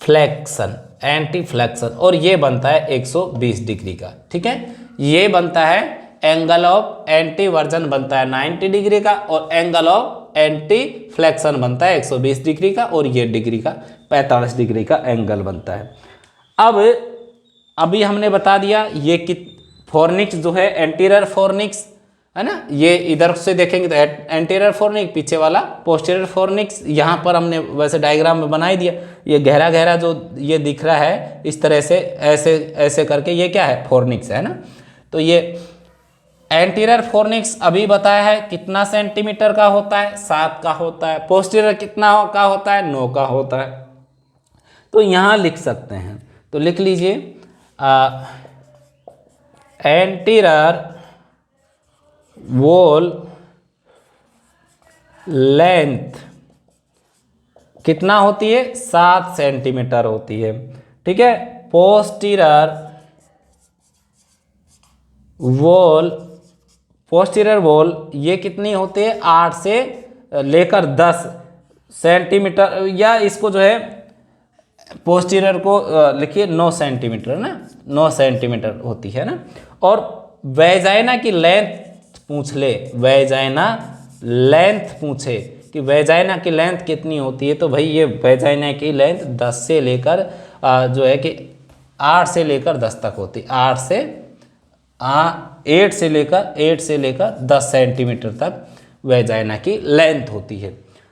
फ्लेक्शन, और ये बनता है 120 डिग्री का, ठीक है। ये बनता है एंगल ऑफ एंटी वर्जन बनता है 90 डिग्री का, और एंगल ऑफ एंटी फ्लेक्शन बनता है 120 डिग्री का, और ये डिग्री का 45 डिग्री का एंगल बनता है। अब अभी हमने बता दिया ये कि फोर्निक्स जो है एंटीरियर फोर्निक्स है ना, ये इधर से देखेंगे तो एंटीरियर फोर्निक्स, पीछे वाला पोस्टीरियर फोर्निक्स। यहाँ पर हमने वैसे डायग्राम में बना ही दिया, ये गहरा गहरा जो ये दिख रहा है इस तरह से ऐसे ऐसे करके, ये क्या है, फोर्निक्स है ना। तो ये एंटीरियर फोर्निक्स अभी बताया है कितना सेंटीमीटर का होता है, 7 का होता है। पोस्टीरियर कितना का होता है, 9 का होता है। तो यहाँ लिख सकते हैं, तो लिख लीजिए एंटीरियर वॉल लेंथ कितना होती है, 7 सेंटीमीटर होती है, ठीक है। पोस्टीरियर वॉल ये कितनी होती है, 8 से लेकर 10 सेंटीमीटर, या इसको जो है पोस्टीरियर को लिखिए 9 सेंटीमीटर ना, 9 सेंटीमीटर होती है ना। और वेजाइना की लेंथ पूछ ले, वेजाइना लेंथ पूछे कि वेजाइना की लेंथ कितनी होती है, तो भाई ये वेजाइना की लेंथ 10 से लेकर जो है कि 8 से लेकर 10 तक होती है, 8 से लेकर 10 सेंटीमीटर तक वेजाइना की लेंथ होती है।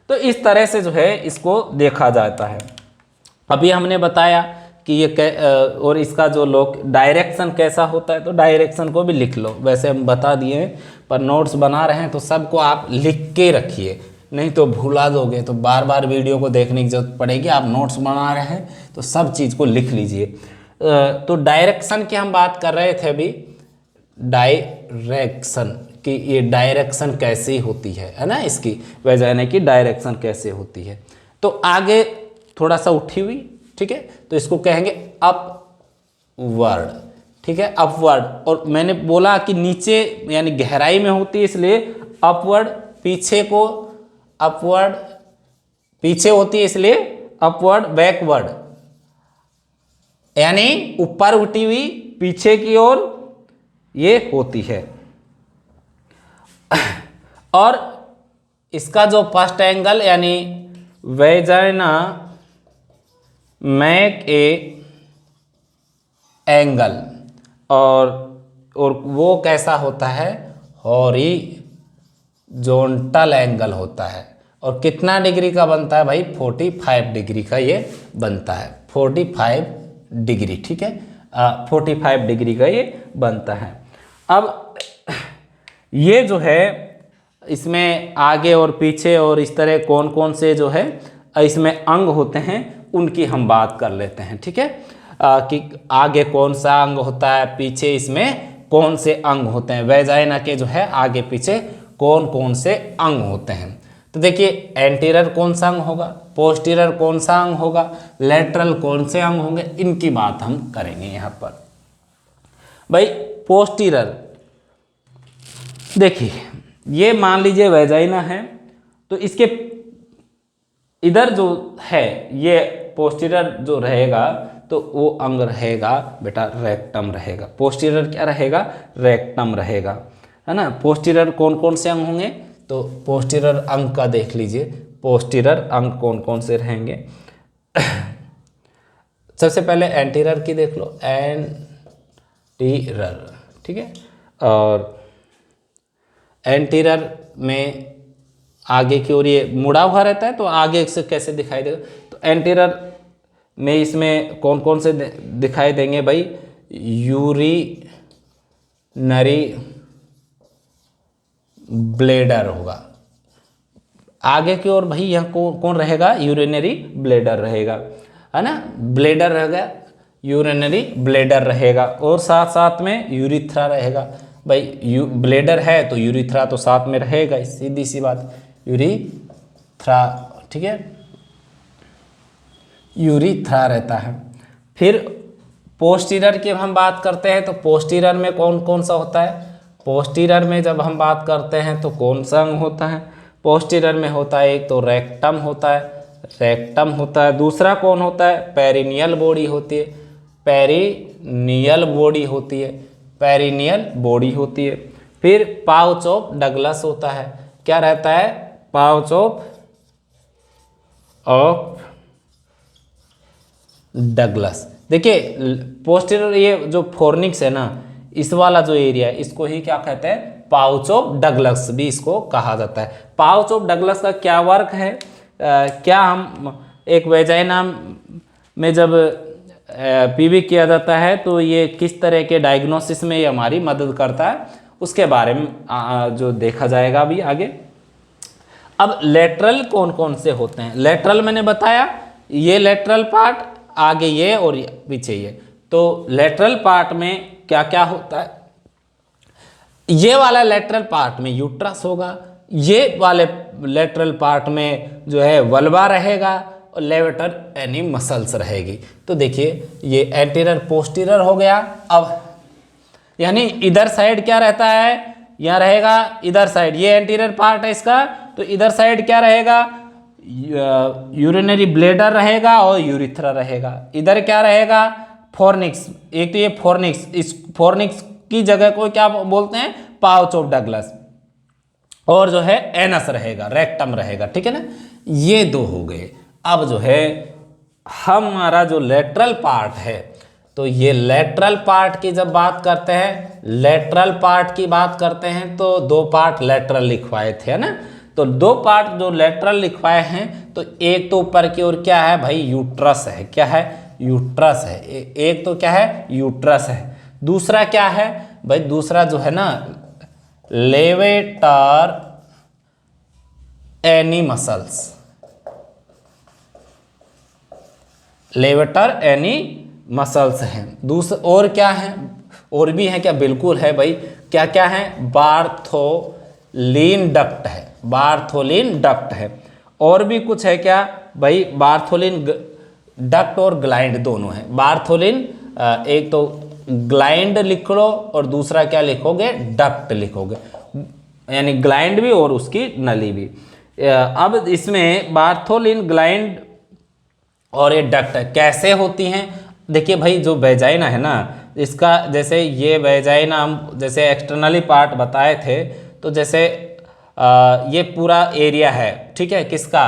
तो इस तरह से जो है इसको देखा जाता है। अभी हमने बताया कि ये और इसका जो डायरेक्शन कैसा होता है, तो डायरेक्शन को भी लिख लो। वैसे हम बता दिए हैं, पर नोट्स बना रहे हैं तो सबको आप लिख के रखिए, नहीं तो भुला दोगे, तो बार बार वीडियो को देखने की जरूरत पड़ेगी। आप नोट्स बना रहे हैं तो सब चीज़ को लिख लीजिए। तो डायरेक्शन की हम बात कर रहे थे अभी, डायरेक्शन कि ये डायरेक्शन कैसी होती है ना, इसकी वैजाइना की डायरेक्शन कैसे होती है। तो आगे थोड़ा सा उठी हुई, ठीक है, तो इसको कहेंगे अपवर्ड, ठीक है, अपवर्ड। और मैंने बोला कि नीचे यानी गहराई में होती है, इसलिए अपवर्ड, पीछे को अपवर्ड, पीछे होती है इसलिए अपवर्ड, बैकवर्ड यानी ऊपर उठी हुई पीछे की ओर ये होती है। और इसका जो फर्स्ट एंगल यानी वेजाइना मेक ए एंगल, और वो कैसा होता है, हॉरिजॉन्टल एंगल होता है। और कितना डिग्री का बनता है भाई, 45 डिग्री का ये बनता है, 45 डिग्री, ठीक है, 45 डिग्री का ये बनता है। अब ये जो है इसमें आगे और पीछे और इस तरह कौन कौन से जो है इसमें अंग होते हैं उनकी हम बात कर लेते हैं, ठीक है, कि आगे कौन सा अंग होता है, पीछे इसमें कौन से अंग होते हैं, वेजाइना के जो है आगे पीछे कौन कौन से अंग होते हैं। तो देखिए एंटीरियर कौन सा अंग होगा, पोस्टीरियर कौन सा अंग होगा, लेटरल कौन से अंग होंगे, इनकी बात हम करेंगे यहाँ पर। भाई पोस्टीरियर, देखिए ये मान लीजिए वेजाइना है, तो इसके इधर जो है ये पोस्टीरियर जो रहेगा तो वो अंग रहेगा बेटा रेक्टम रहेगा। पोस्टीरियर क्या रहेगा, रेक्टम रहेगा, है ना। पोस्टीरियर कौन कौन से अंग होंगे, तो पोस्टीरियर अंग का देख लीजिए, पोस्टीरियर अंग कौन कौन से रहेंगे। सबसे पहले एंटीरियर की देख लो, एंटीरियर, ठीक है। और एंटीरियर में आगे की ओर ये मुड़ा हुआ रहता है, तो आगे से कैसे दिखाई देगा, तो एंटीरियर में इसमें कौन कौन से दिखाई देंगे भाई, यूरिनरी ब्लेडर होगा आगे की ओर। भाई यहाँ कौन रहेगा, यूरिनरी ब्लेडर रहेगा, है ना, ब्लेडर रहेगा, यूरिनरी ब्लेडर रहेगा। और साथ साथ में यूरिथ्रा रहेगा। भाई ब्लेडर है तो यूरिथ्रा तो साथ में रहेगा, सीधी सी बात, यूरिथ्रा, ठीक है, यूरिथ्रा रहता है। फिर पोस्टीरियर की हम बात करते हैं, तो पोस्टीरियर में कौन कौन सा होता है, पोस्टीरियर में जब हम बात करते हैं तो कौन सा अंग होता है, पोस्टीरियर में होता है एक तो रेक्टम होता है, रेक्टम होता है। दूसरा कौन होता है, पेरिनियल बॉडी होती है, पेरिनियल बॉडी होती है, पेरिनियल बॉडी होती है। फिर पाउच ऑफ डगलस होता है, क्या रहता है, पाउच ऑफ डगलस। देखिए पोस्टीरियर, ये जो फोर्निक्स है ना, इस वाला जो एरिया है इसको ही क्या कहते हैं, पाउच ऑफ डगलस भी इसको कहा जाता है। पाउच ऑफ डगलस का क्या वर्क है, क्या हम एक वेजाइना में जब पीवी किया जाता है तो ये किस तरह के डायग्नोसिस में ये हमारी मदद करता है, उसके बारे में जो देखा जाएगा अभी आगे। अब लेटरल कौन कौन से होते हैं, लेटरल मैंने बताया, ये लेटरल पार्ट, आगे ये और पीछे ये। तो लेटरल पार्ट में क्या क्या होता है, ये वाला लेटरल पार्ट में यूट्रस होगा, ये वाले लेटरल पार्ट में जो है वल्वा रहेगा और लेवेटर एनी मसल्स रहेगी। तो देखिए ये एंटीरियर पोस्टीरियर हो गया। अब यानी इधर साइड क्या रहता है, यहाँ रहेगा इधर साइड, ये एंटीरियर पार्ट है इसका, तो इधर साइड क्या रहेगा, यूरिनरी ब्लेडर रहेगा और यूरिथ्रा रहेगा। इधर क्या रहेगा, फोर्निक्स, एक तो ये फोर्निक्स, इस फोर्निक्स की जगह को क्या बोलते हैं, पाउच ऑफ डगलस, और जो है एनस रहेगा, रेक्टम रहेगा, ठीक है ना। ये दो हो गए। अब जो है हमारा जो लेटरल पार्ट है, तो ये लेटरल पार्ट की जब बात करते हैं, लेटरल पार्ट की बात करते हैं तो दो पार्ट लेटरल लिखवाए थे, है ना। तो दो पार्ट जो लेटरल लिखवाए हैं, तो एक तो ऊपर की ओर क्या है भाई, यूट्रस है, क्या है, यूट्रस है, एक तो क्या है, यूट्रस है। दूसरा क्या है भाई, दूसरा जो है ना levator ani muscles, levator ani muscles हैं। दूसरा और क्या है, और भी है क्या, बिल्कुल है भाई, क्या क्या है, बार्थोलिन डक्ट है, बार्थोलिन डक्ट है। और भी कुछ है क्या भाई, बार्थोलिन डक्ट और ग्लाइंड दोनों है। बार्थोलिन एक तो ग्लाइंड लिख लो और दूसरा क्या लिखोगे, डक्ट लिखोगे, यानी ग्लाइंड भी और उसकी नली भी। अब इसमें बार्थोलिन, ग्लाइंड और ये डक्ट कैसे होती हैं। देखिए भाई जो वेजाइना है ना, इसका जैसे ये वेजाइना हम जैसे एक्सटर्नली पार्ट बताए थे, तो जैसे ये पूरा एरिया है, ठीक है, किसका,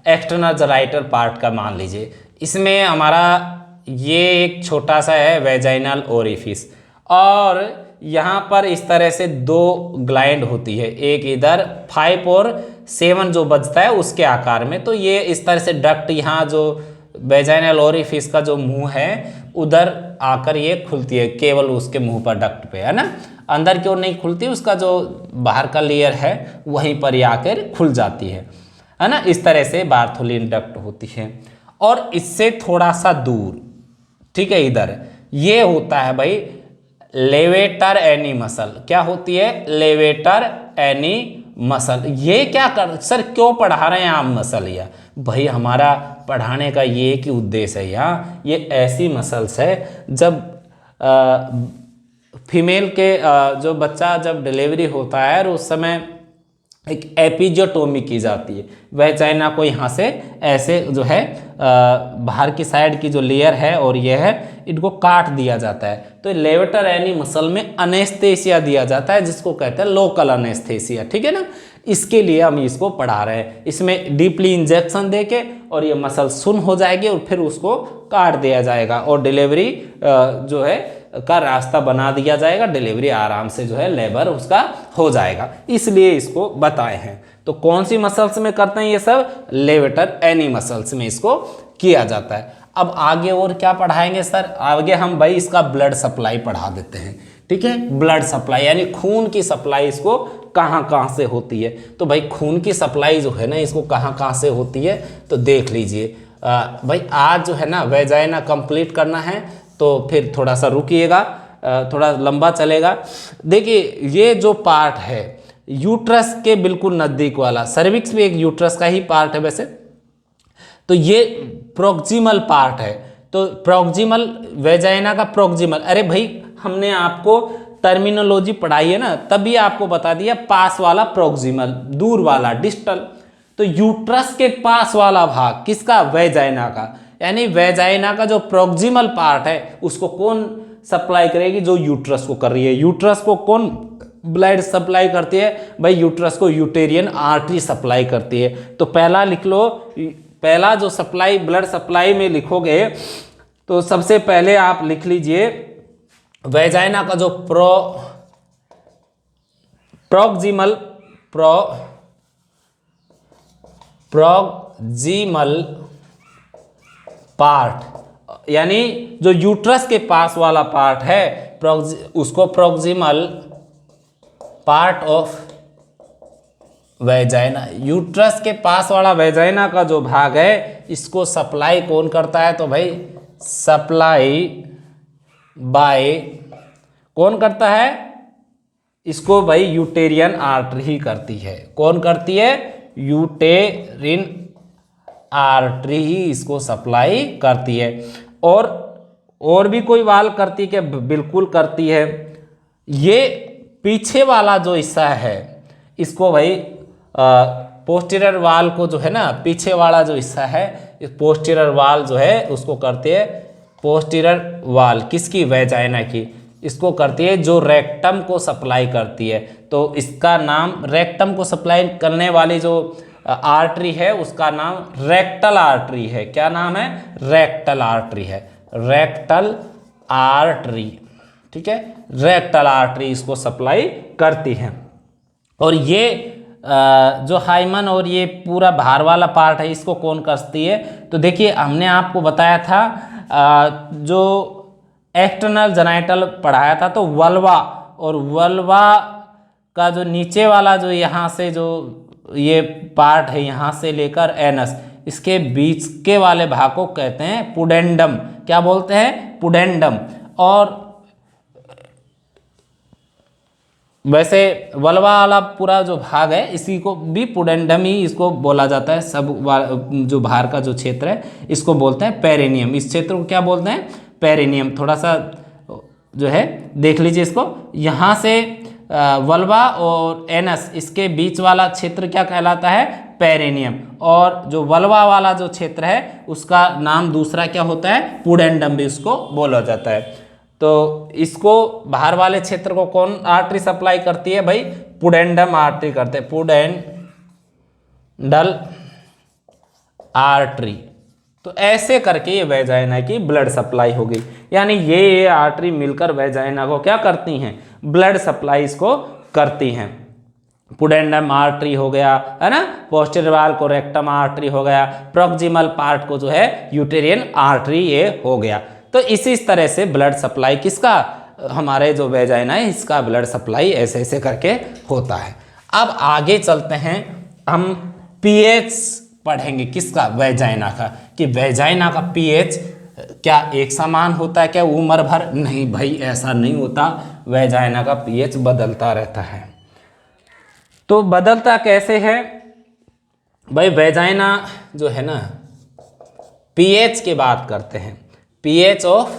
एक्सटर्नल जराइटल पार्ट का मान लीजिए। इसमें हमारा ये एक छोटा सा है वेजाइनल ओरिफिस, और यहाँ पर इस तरह से दो ग्लैंड होती है, एक इधर 5 और 7 जो बचता है उसके आकार में। तो ये इस तरह से डक्ट, यहाँ जो वेजाइनल ओरिफिस का जो मुंह है उधर आकर ये खुलती है, केवल उसके मुंह पर डक्ट पे, है ना, अंदर की ओर नहीं खुलती, उसका जो बाहर का लेयर है वहीं पर ये आकर खुल जाती है ना। इस तरह से बार्थोलिन डक्ट होती है। और इससे थोड़ा सा दूर, ठीक है, इधर ये होता है भाई लेवेटर एनी मसल। क्या होती है, लेवेटर एनी मसल। ये क्या कर सर, क्यों पढ़ा रहे हैं आप मसल, या भाई हमारा पढ़ाने का ये कि उद्देश्य है, यहाँ ये ऐसी मसल्स है जब फीमेल के जो बच्चा जब डिलीवरी होता है और उस समय एक एपिजियोटोमी की जाती है, वेजाइना को यहाँ से ऐसे जो है बाहर की साइड की जो लेयर है और ये है, इनको काट दिया जाता है। तो लेवेटर एनी मसल में अनेस्थेसिया दिया जाता है, जिसको कहते हैं लोकल अनेस्थेसिया, ठीक है ना। इसके लिए हम इसको पढ़ा रहे हैं। इसमें डीपली इंजेक्शन देके और ये मसल सुन्न हो जाएगी और फिर उसको काट दिया जाएगा और डिलीवरी जो है का रास्ता बना दिया जाएगा, डिलीवरी आराम से जो है लेबर उसका हो जाएगा, इसलिए इसको बताए हैं। तो कौन सी मसल्स में करते हैं ये सब, लेवेटर एनी मसल्स में इसको किया जाता है। अब आगे और क्या पढ़ाएंगे सर, आगे हम भाई इसका ब्लड सप्लाई पढ़ा देते हैं, ठीक है। ब्लड सप्लाई यानी खून की सप्लाई इसको कहाँ कहाँ से होती है। तो भाई खून की सप्लाई जो है ना, इसको कहाँ कहाँ से होती है तो देख लीजिए। भाई आज जो है ना वेजाइना कंप्लीट करना है, तो फिर थोड़ा सा रुकिएगा, थोड़ा लंबा चलेगा। देखिए ये जो पार्ट है यूट्रस के बिल्कुल नज़दीक वाला, सर्विक्स भी एक यूट्रस का ही पार्ट है वैसे, तो ये प्रोक्सिमल पार्ट है। तो प्रोक्सिमल, वेजाइना का प्रोक्सिमल, अरे भाई हमने आपको टर्मिनोलॉजी पढ़ाई है ना, तभी आपको बता दिया पास वाला प्रोक्सिमल, दूर वाला डिस्टल। तो यूट्रस के पास वाला भाग किसका, वेजाइना का, यानी वेजाइना का जो प्रोक्सिमल पार्ट है उसको कौन सप्लाई करेगी, जो यूट्रस को कर रही है। यूट्रस को कौन ब्लड सप्लाई करती है? भाई यूट्रस को यूटेरियन आर्टरी सप्लाई करती है। तो पहला लिख लो, पहला जो सप्लाई ब्लड सप्लाई में लिखोगे तो सबसे पहले आप लिख लीजिए वेजाइना का जो प्रोक्सिमल पार्ट, यानी जो यूट्रस के पास वाला पार्ट है उसको proximal part of vagina, uterus के पास वाला वेजाइना का जो भाग है इसको सप्लाई कौन करता है? तो भाई सप्लाई बाय कौन करता है? इसको भाई यूटेरियन आर्टरी ही करती है। कौन करती है? यूटेरिन आर्टरी ही इसको सप्लाई करती है। और भी कोई वाल करती है क्या? बिल्कुल करती है। ये पीछे वाला जो हिस्सा है इसको भाई पोस्टीरियर वाल को जो है ना, पीछे वाला जो हिस्सा है इस पोस्टीरियर वाल जो है उसको करती है पोस्टीरियर वाल, किसकी? वेजाइना की। इसको करती है जो रेक्टम को सप्लाई करती है। तो इसका नाम, रेक्टम को सप्लाई करने वाली जो आर्टरी है उसका नाम रेक्टल आर्टरी है। क्या नाम है? रेक्टल आर्टरी है। रेक्टल आर्टरी, ठीक है, रेक्टल आर्टरी इसको सप्लाई करती है। और ये जो हाइमन और ये पूरा बाहर वाला पार्ट है इसको कौन करती है? तो देखिए हमने आपको बताया था जो एक्सटर्नल जेनाइटल पढ़ाया था, तो वल्वा, और वल्वा का जो नीचे वाला जो यहाँ से जो ये पार्ट है यहाँ से लेकर एनस, इसके बीच के वाले भाग को कहते हैं पुडेंडम। क्या बोलते हैं? पुडेंडम। और वैसे वल्वा वाला पूरा जो भाग है इसी को भी पुडेंडम ही इसको बोला जाता है। सब जो बाहर का जो क्षेत्र है इसको बोलते हैं पेरिनियम। इस क्षेत्र को क्या बोलते हैं? पेरिनियम। थोड़ा सा जो है देख लीजिए इसको, यहाँ से वल्वा और एनस इसके बीच वाला क्षेत्र क्या कहलाता है? पेरिनियम। और जो वल्वा वाला जो क्षेत्र है उसका नाम दूसरा क्या होता है? पुडेंडम भी उसको बोला जाता है। तो इसको बाहर वाले क्षेत्र को कौन आर्टरी सप्लाई करती है? भाई पुडेंडम आर्टरी करते हैं, पुडेंडल आर्टरी। तो ऐसे करके ये वेजाइना की ब्लड सप्लाई हो गई। यानी ये आर्टरी मिलकर वेजाइना को क्या करती हैं? ब्लड सप्लाई इसको करती हैं। पुडेंडम आर्टरी हो गया, है ना, पोस्टीरियर वाल को रेक्टम आर्टरी हो गया, प्रोक्सिमल पार्ट को जो है यूटेरियन आर्टरी ये हो गया। तो इसी तरह से ब्लड सप्लाई किसका? हमारे जो वेजाइना है इसका ब्लड सप्लाई ऐसे ऐसे करके होता है। अब आगे चलते हैं, हम पीएच पढ़ेंगे किसका? वेजाइना का। कि वेजाइना का पीएच क्या एक समान होता है क्या उम्र भर? नहीं भाई, ऐसा नहीं होता। वेजाइना का पीएच बदलता रहता है। तो बदलता कैसे है भाई? वेजाइना जो है ना, पीएच की बात करते हैं, पीएच ऑफ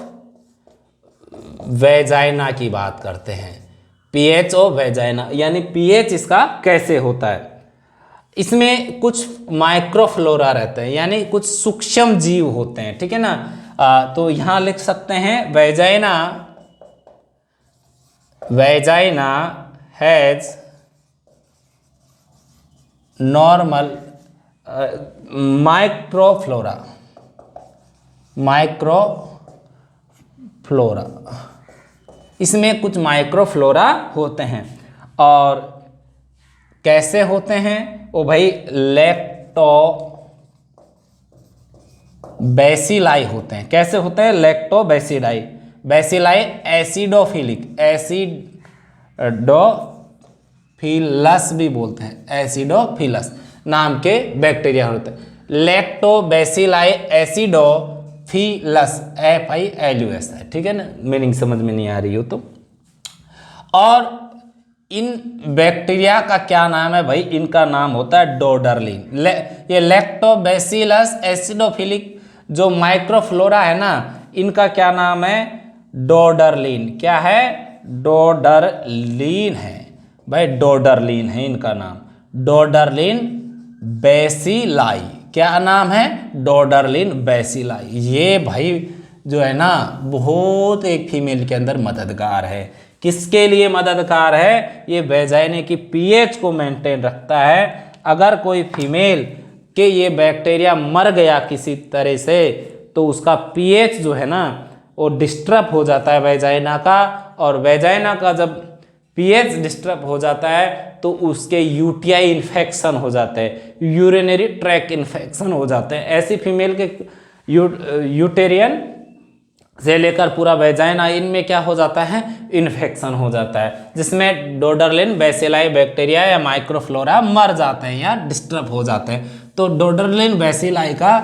वेजाइना की बात करते हैं। पीएच ऑफ वेजाइना यानी पीएच इसका कैसे होता है? इसमें कुछ माइक्रोफ्लोरा रहते हैं, यानी कुछ सूक्ष्म जीव होते हैं, ठीक है ना। तो यहां लिख सकते हैं वेजाइना हैज नॉर्मल माइक्रोफ्लोरा। इसमें कुछ माइक्रोफ्लोरा होते हैं। और कैसे होते हैं वो भाई? लैक्टोबैसिलाई होते हैं। कैसे होते हैं? लैक्टोबैसिलाई। बैसिलाई एसिडोफिलिक, एसिडोफिलस भी बोलते हैं, एसिडोफिलस नाम के बैक्टीरिया होते हैं। लैक्टोबैसिलाई एसिडोफिलस, FILUS है, ठीक है ना। मीनिंग समझ में नहीं आ रही हो तो। और इन बैक्टीरिया का क्या नाम है भाई? इनका नाम होता है डोडरलिन। ये लैक्टोबैसिलस एसिडोफिलिक जो माइक्रोफ्लोरा है ना, इनका क्या नाम है? डोडरलिन। क्या है? डोडरलिन है भाई, डोडरलिन है इनका नाम, डोडरलिन बैसिलाई। क्या नाम है? डोडरलिन बैसिलाई। ये भाई जो है ना बहुत एक फीमेल के अंदर मददगार है। किसके लिए मददगार है? ये वेजाइना की पीएच को मेंटेन रखता है। अगर कोई फीमेल के ये बैक्टीरिया मर गया किसी तरह से तो उसका पीएच जो है ना वो डिस्टर्ब हो जाता है वेजाइना का, और वेजाइना का जब पीएच डिस्टर्ब हो जाता है तो उसके यूटीआई इन्फेक्शन हो जाते हैं, यूरिनरी ट्रैक इन्फेक्शन हो जाते हैं। ऐसी फीमेल के यूटेरियन से लेकर पूरा वेजाइना इनमें क्या हो जाता है? इन्फेक्शन हो जाता है, जिसमें डोडरलिन बैसिलाई बैक्टीरिया या माइक्रोफ्लोरा मर जाते हैं या डिस्टर्ब हो जाते हैं। तो डोडरलिन बैसिलाई का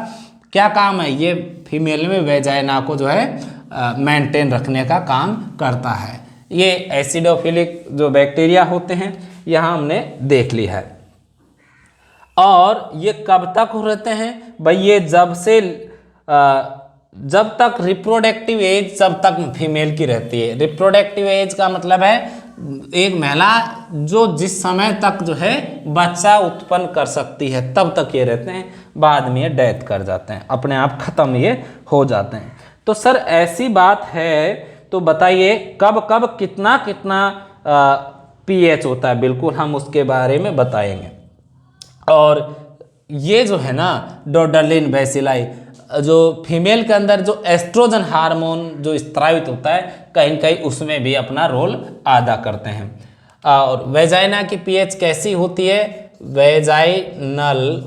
क्या काम है? ये फीमेल में वेजाइना को जो है मेंटेन रखने का काम करता है। ये एसिडोफिलिक जो बैक्टीरिया होते हैं यहाँ हमने देख लिया है। और ये कब तक रहते हैं भाई? ये जब तक रिप्रोडक्टिव एज जब तक फीमेल की रहती है। रिप्रोडक्टिव एज का मतलब है एक महिला जो जिस समय तक जो है बच्चा उत्पन्न कर सकती है तब तक ये रहते हैं, बाद में ये डेथ कर जाते हैं, अपने आप खत्म ये हो जाते हैं। तो सर ऐसी बात है तो बताइए कब कब कितना कितना पीएच होता है? बिल्कुल हम उसके बारे में बताएंगे। और ये जो है ना डोडरलिन बैसिलाई जो फीमेल के अंदर जो एस्ट्रोजन हार्मोन जो स्त्रावित होता है कहीं न कहीं उसमें भी अपना रोल अदा करते हैं। और वेजाइना की पीएच कैसी होती है? वेजाइनल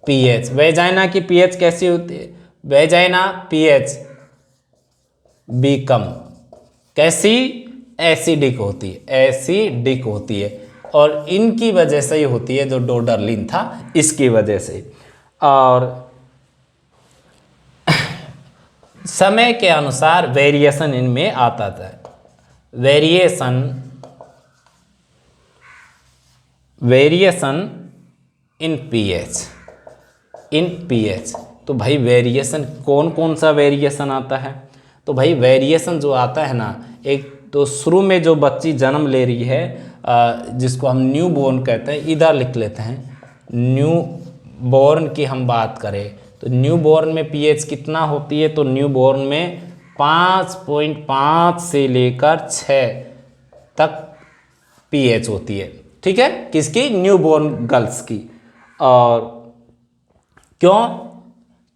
पीएच, वेजाइना की पीएच कैसी होती है? वेजाइना पीएच बीकम कैसी? एसिडिक होती है, एसिडिक होती है। और इनकी वजह से ही होती है जो डोडरलिन था इसकी वजह से। और समय के अनुसार वेरिएशन इनमें आता था, वेरिएशन इन पीएच। तो भाई वेरिएशन कौन कौन सा वेरिएशन आता है? तो भाई वेरिएशन जो आता है ना, एक तो शुरू में जो बच्ची जन्म ले रही है जिसको हम न्यू बोर्न कहते हैं, इधर लिख लेते हैं। न्यू बोर्न की हम बात करें तो न्यू बोर्न में पीएच कितना होती है? तो न्यू बोर्न में 5.5 से लेकर 6 तक पीएच होती है। ठीक है, किसकी? न्यू बोर्न गर्ल्स की। और क्यों?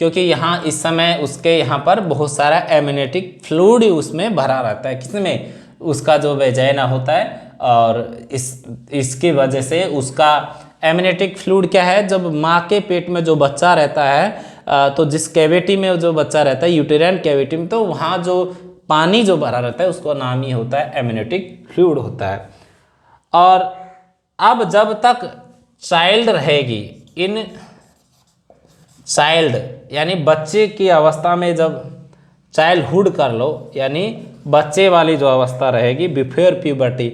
क्योंकि यहाँ इस समय उसके यहाँ पर बहुत सारा एमनेटिक फ्लूइड उसमें भरा रहता है। किसमें? उसका जो वेजाइना होता है। और इसकी वजह से उसका एमनेटिक फ्लूइड क्या है? जब माँ के पेट में जो बच्चा रहता है तो जिस कैविटी में जो बच्चा रहता है यूटेराइन कैविटी में, तो वहाँ जो पानी जो भरा रहता है उसका नाम ही होता है एमनेटिक फ्लूइड होता है। और अब जब तक चाइल्ड रहेगी, इन चाइल्ड यानी बच्चे की अवस्था में, जब चाइल्डहुड कर लो यानी बच्चे वाली जो अवस्था रहेगी, बिफोर प्यूबर्टी।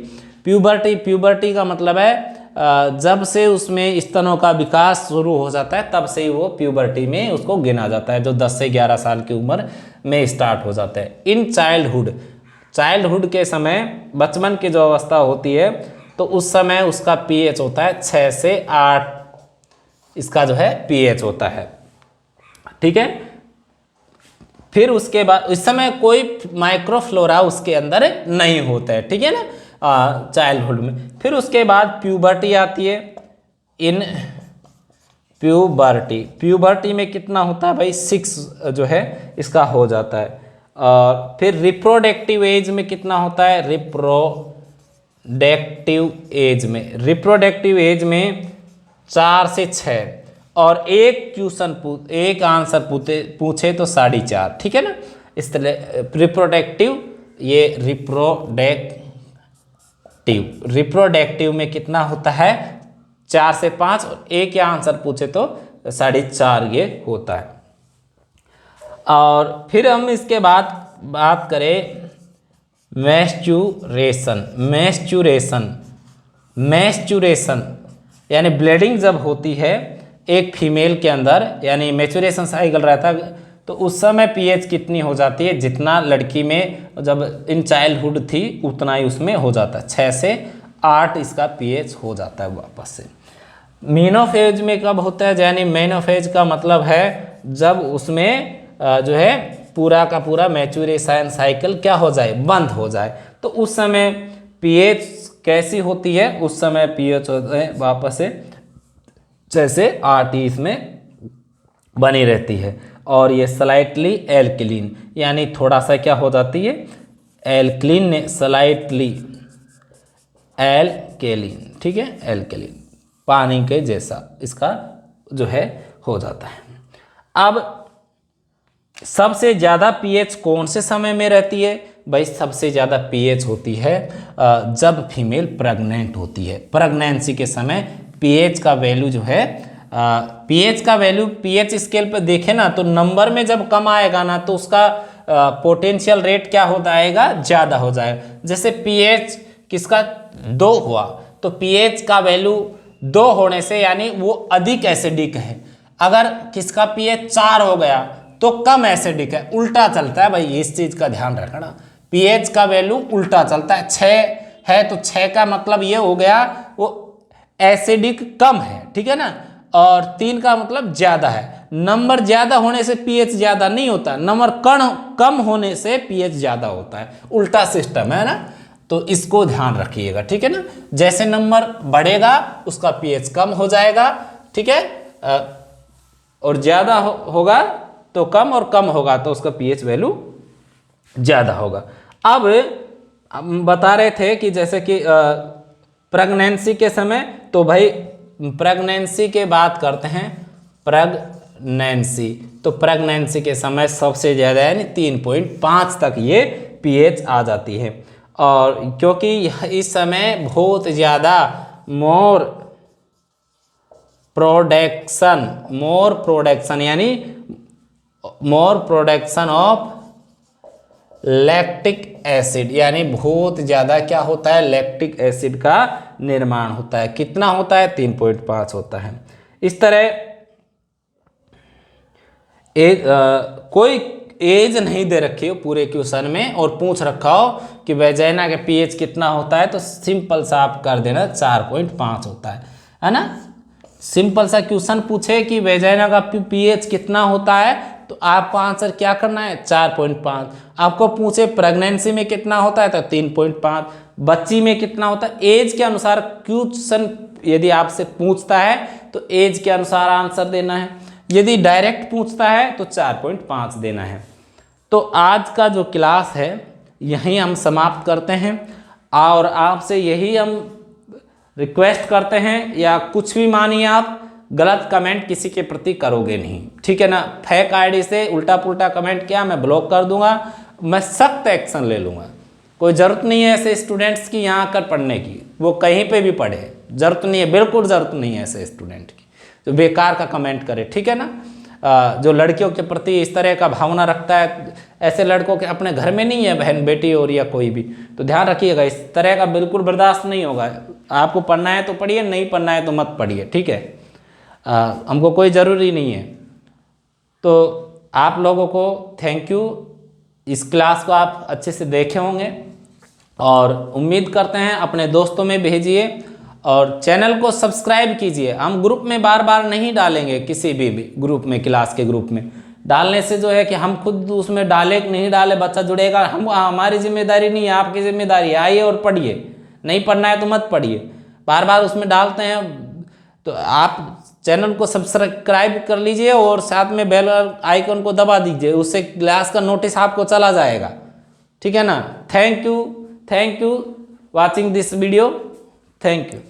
प्यूबर्टी का मतलब है जब से उसमें स्तनों का विकास शुरू हो जाता है तब से ही वो प्यूबर्टी में उसको गिना जाता है, जो 10 से 11 साल की उम्र में स्टार्ट हो जाता है। इन चाइल्डहुड के समय बचपन की जो अवस्था होती है तो उस समय उसका पीएच होता है 6 से 8, इसका जो है पीएच होता है। ठीक है, फिर उसके बाद इस समय कोई माइक्रोफ्लोरा उसके अंदर नहीं होता है। ठीक है ना, चाइल्डहुड में। फिर उसके बाद प्यूबर्टी आती है। इन प्यूबर्टी में कितना होता है भाई? 6 जो है इसका हो जाता है। और फिर रिप्रोडक्टिव एज में कितना होता है? रिप्रोडक्टिव एज में 4 से 6। और एक आंसर पूछे तो 4.5। ठीक है ना, इस तरह रिप्रोडक्टिव, ये रिप्रोडक्टिव में कितना होता है? 4 से 5। और एक या आंसर पूछे तो 4.5 ये होता है। और फिर हम इसके बाद बात करें मैस्चुरेशन यानी ब्लीडिंग जब होती है एक फीमेल के अंदर, यानी मैचुरेशन साइकिल रहता है, तो उस समय पीएच कितनी हो जाती है? जितना लड़की में जब इन चाइल्डहुड थी उतना ही उसमें हो जाता है, 6 से 8 इसका पीएच हो जाता है वापस से। मेनोफेज में कब होता है? यानी मेनोफेज का मतलब है जब उसमें जो है पूरा का पूरा मैचुरेशन साइकिल क्या हो जाए? बंद हो जाए। तो उस समय पीएच कैसी होती है, उस समय पीएच होता है वापस से जैसे RT इसमें बनी रहती है, और ये स्लाइटली एल्कलीन यानी थोड़ा सा क्या हो जाती है, एल्कलीन ने स्लाइटली एल्कलीन, ठीक है, एल्कलीन पानी के जैसा इसका जो है हो जाता है। अब सबसे ज़्यादा पीएच कौन से समय में रहती है? भाई सबसे ज़्यादा पीएच होती है जब फीमेल प्रेग्नेंट होती है। प्रेगनेंसी के समय पीएच का वैल्यू जो है, पीएच का वैल्यू पीएच स्केल पर देखें ना तो नंबर में जब कम आएगा ना तो उसका पोटेंशियल रेट क्या हो जाएगा, ज़्यादा हो जाएगा। जैसे पीएच किसका 2 हुआ तो पीएच का वैल्यू 2 होने से यानी वो अधिक एसिडिक है। अगर किसका पीएच 4 हो गया तो कम एसिडिक है, उल्टा चलता है भाई, इस चीज़ का ध्यान रखना। पीएच का वैल्यू उल्टा चलता है, 6 है तो 6 का मतलब ये हो गया वो एसिडिक कम है, ठीक है ना, और 3 का मतलब ज़्यादा है। नंबर ज़्यादा होने से पीएच ज़्यादा नहीं होता, नंबर कम होने से पीएच ज़्यादा होता है, उल्टा सिस्टम है ना, तो इसको ध्यान रखिएगा, ठीक है ना। जैसे नंबर बढ़ेगा उसका पीएच कम हो जाएगा, ठीक है, और ज़्यादा होगा तो कम, और कम होगा तो उसका पीएच वैल्यू ज़्यादा होगा। अब हम बता रहे थे कि जैसे कि प्रेगनेंसी के समय, तो भाई प्रेगनेंसी के बात करते हैं, प्रेगनेंसी तो प्रेगनेंसी के समय सबसे ज़्यादा यानी 3.5 तक ये पीएच आ जाती है। और क्योंकि इस समय बहुत ज़्यादा मोर प्रोडक्शन यानी मोर प्रोडक्शन ऑफ लैक्टिक एसिड, यानी बहुत ज़्यादा क्या होता है, लैक्टिक एसिड का निर्माण होता है। कितना होता है, 3.5 होता है। इस तरह कोई एज नहीं दे रखी हो पूरे क्वेश्चन में और पूछ रखा हो कि वेजाइना के पीएच कितना होता है, तो सिंपल सा आप कर देना 4.5 होता है ना। सिंपल सा क्वेश्चन पूछे कि वेजाइना का पीएच कितना होता है तो आपको आंसर क्या करना है, 4.5। आपको पूछे प्रेगनेंसी में कितना होता है तो 3.5, बच्ची में कितना होता है, एज के अनुसार क्वेश्चन यदि आपसे पूछता है तो एज के अनुसार आंसर देना है, यदि डायरेक्ट पूछता है तो 4.5 देना है। तो आज का जो क्लास है यहीं हम समाप्त करते हैं, और आपसे यही हम रिक्वेस्ट करते हैं, या कुछ भी मानिए आप गलत कमेंट किसी के प्रति करोगे नहीं, ठीक है ना। फेक आईडी से उल्टा पुल्टा कमेंट किया मैं ब्लॉक कर दूंगा, मैं सख्त एक्शन ले लूँगा। कोई ज़रूरत नहीं है ऐसे स्टूडेंट्स की यहाँ आकर पढ़ने की, वो कहीं पे भी पढ़े, ज़रूरत नहीं है, बिल्कुल ज़रूरत नहीं है ऐसे स्टूडेंट की जो बेकार का कमेंट करे, ठीक है ना। जो लड़कियों के प्रति इस तरह का भावना रखता है, ऐसे लड़कों के अपने घर में नहीं है बहन बेटी और या कोई भी, तो ध्यान रखिएगा, इस तरह का बिल्कुल बर्दाश्त नहीं होगा। आपको पढ़ना है तो पढ़िए, नहीं पढ़ना है तो मत पढ़िए, ठीक है। हमको कोई ज़रूरी नहीं है। तो आप लोगों को थैंक यू, इस क्लास को आप अच्छे से देखे होंगे और उम्मीद करते हैं अपने दोस्तों में भेजिए और चैनल को सब्सक्राइब कीजिए। हम ग्रुप में बार बार नहीं डालेंगे, किसी भी ग्रुप में, क्लास के ग्रुप में डालने से जो है कि हम खुद उसमें डाले कि नहीं डाले बच्चा जुड़ेगा, हमारी जिम्मेदारी नहीं है, आपकी जिम्मेदारी है। आइए और पढ़िए, नहीं पढ़ना है तो मत पढ़िए, बार बार उसमें डालते हैं। तो आप चैनल को सब्सक्राइब कर लीजिए और साथ में बेल आइकन को दबा दीजिए, उससे क्लास का नोटिस आपको चला जाएगा, ठीक है ना। Thank you watching this video, thank you.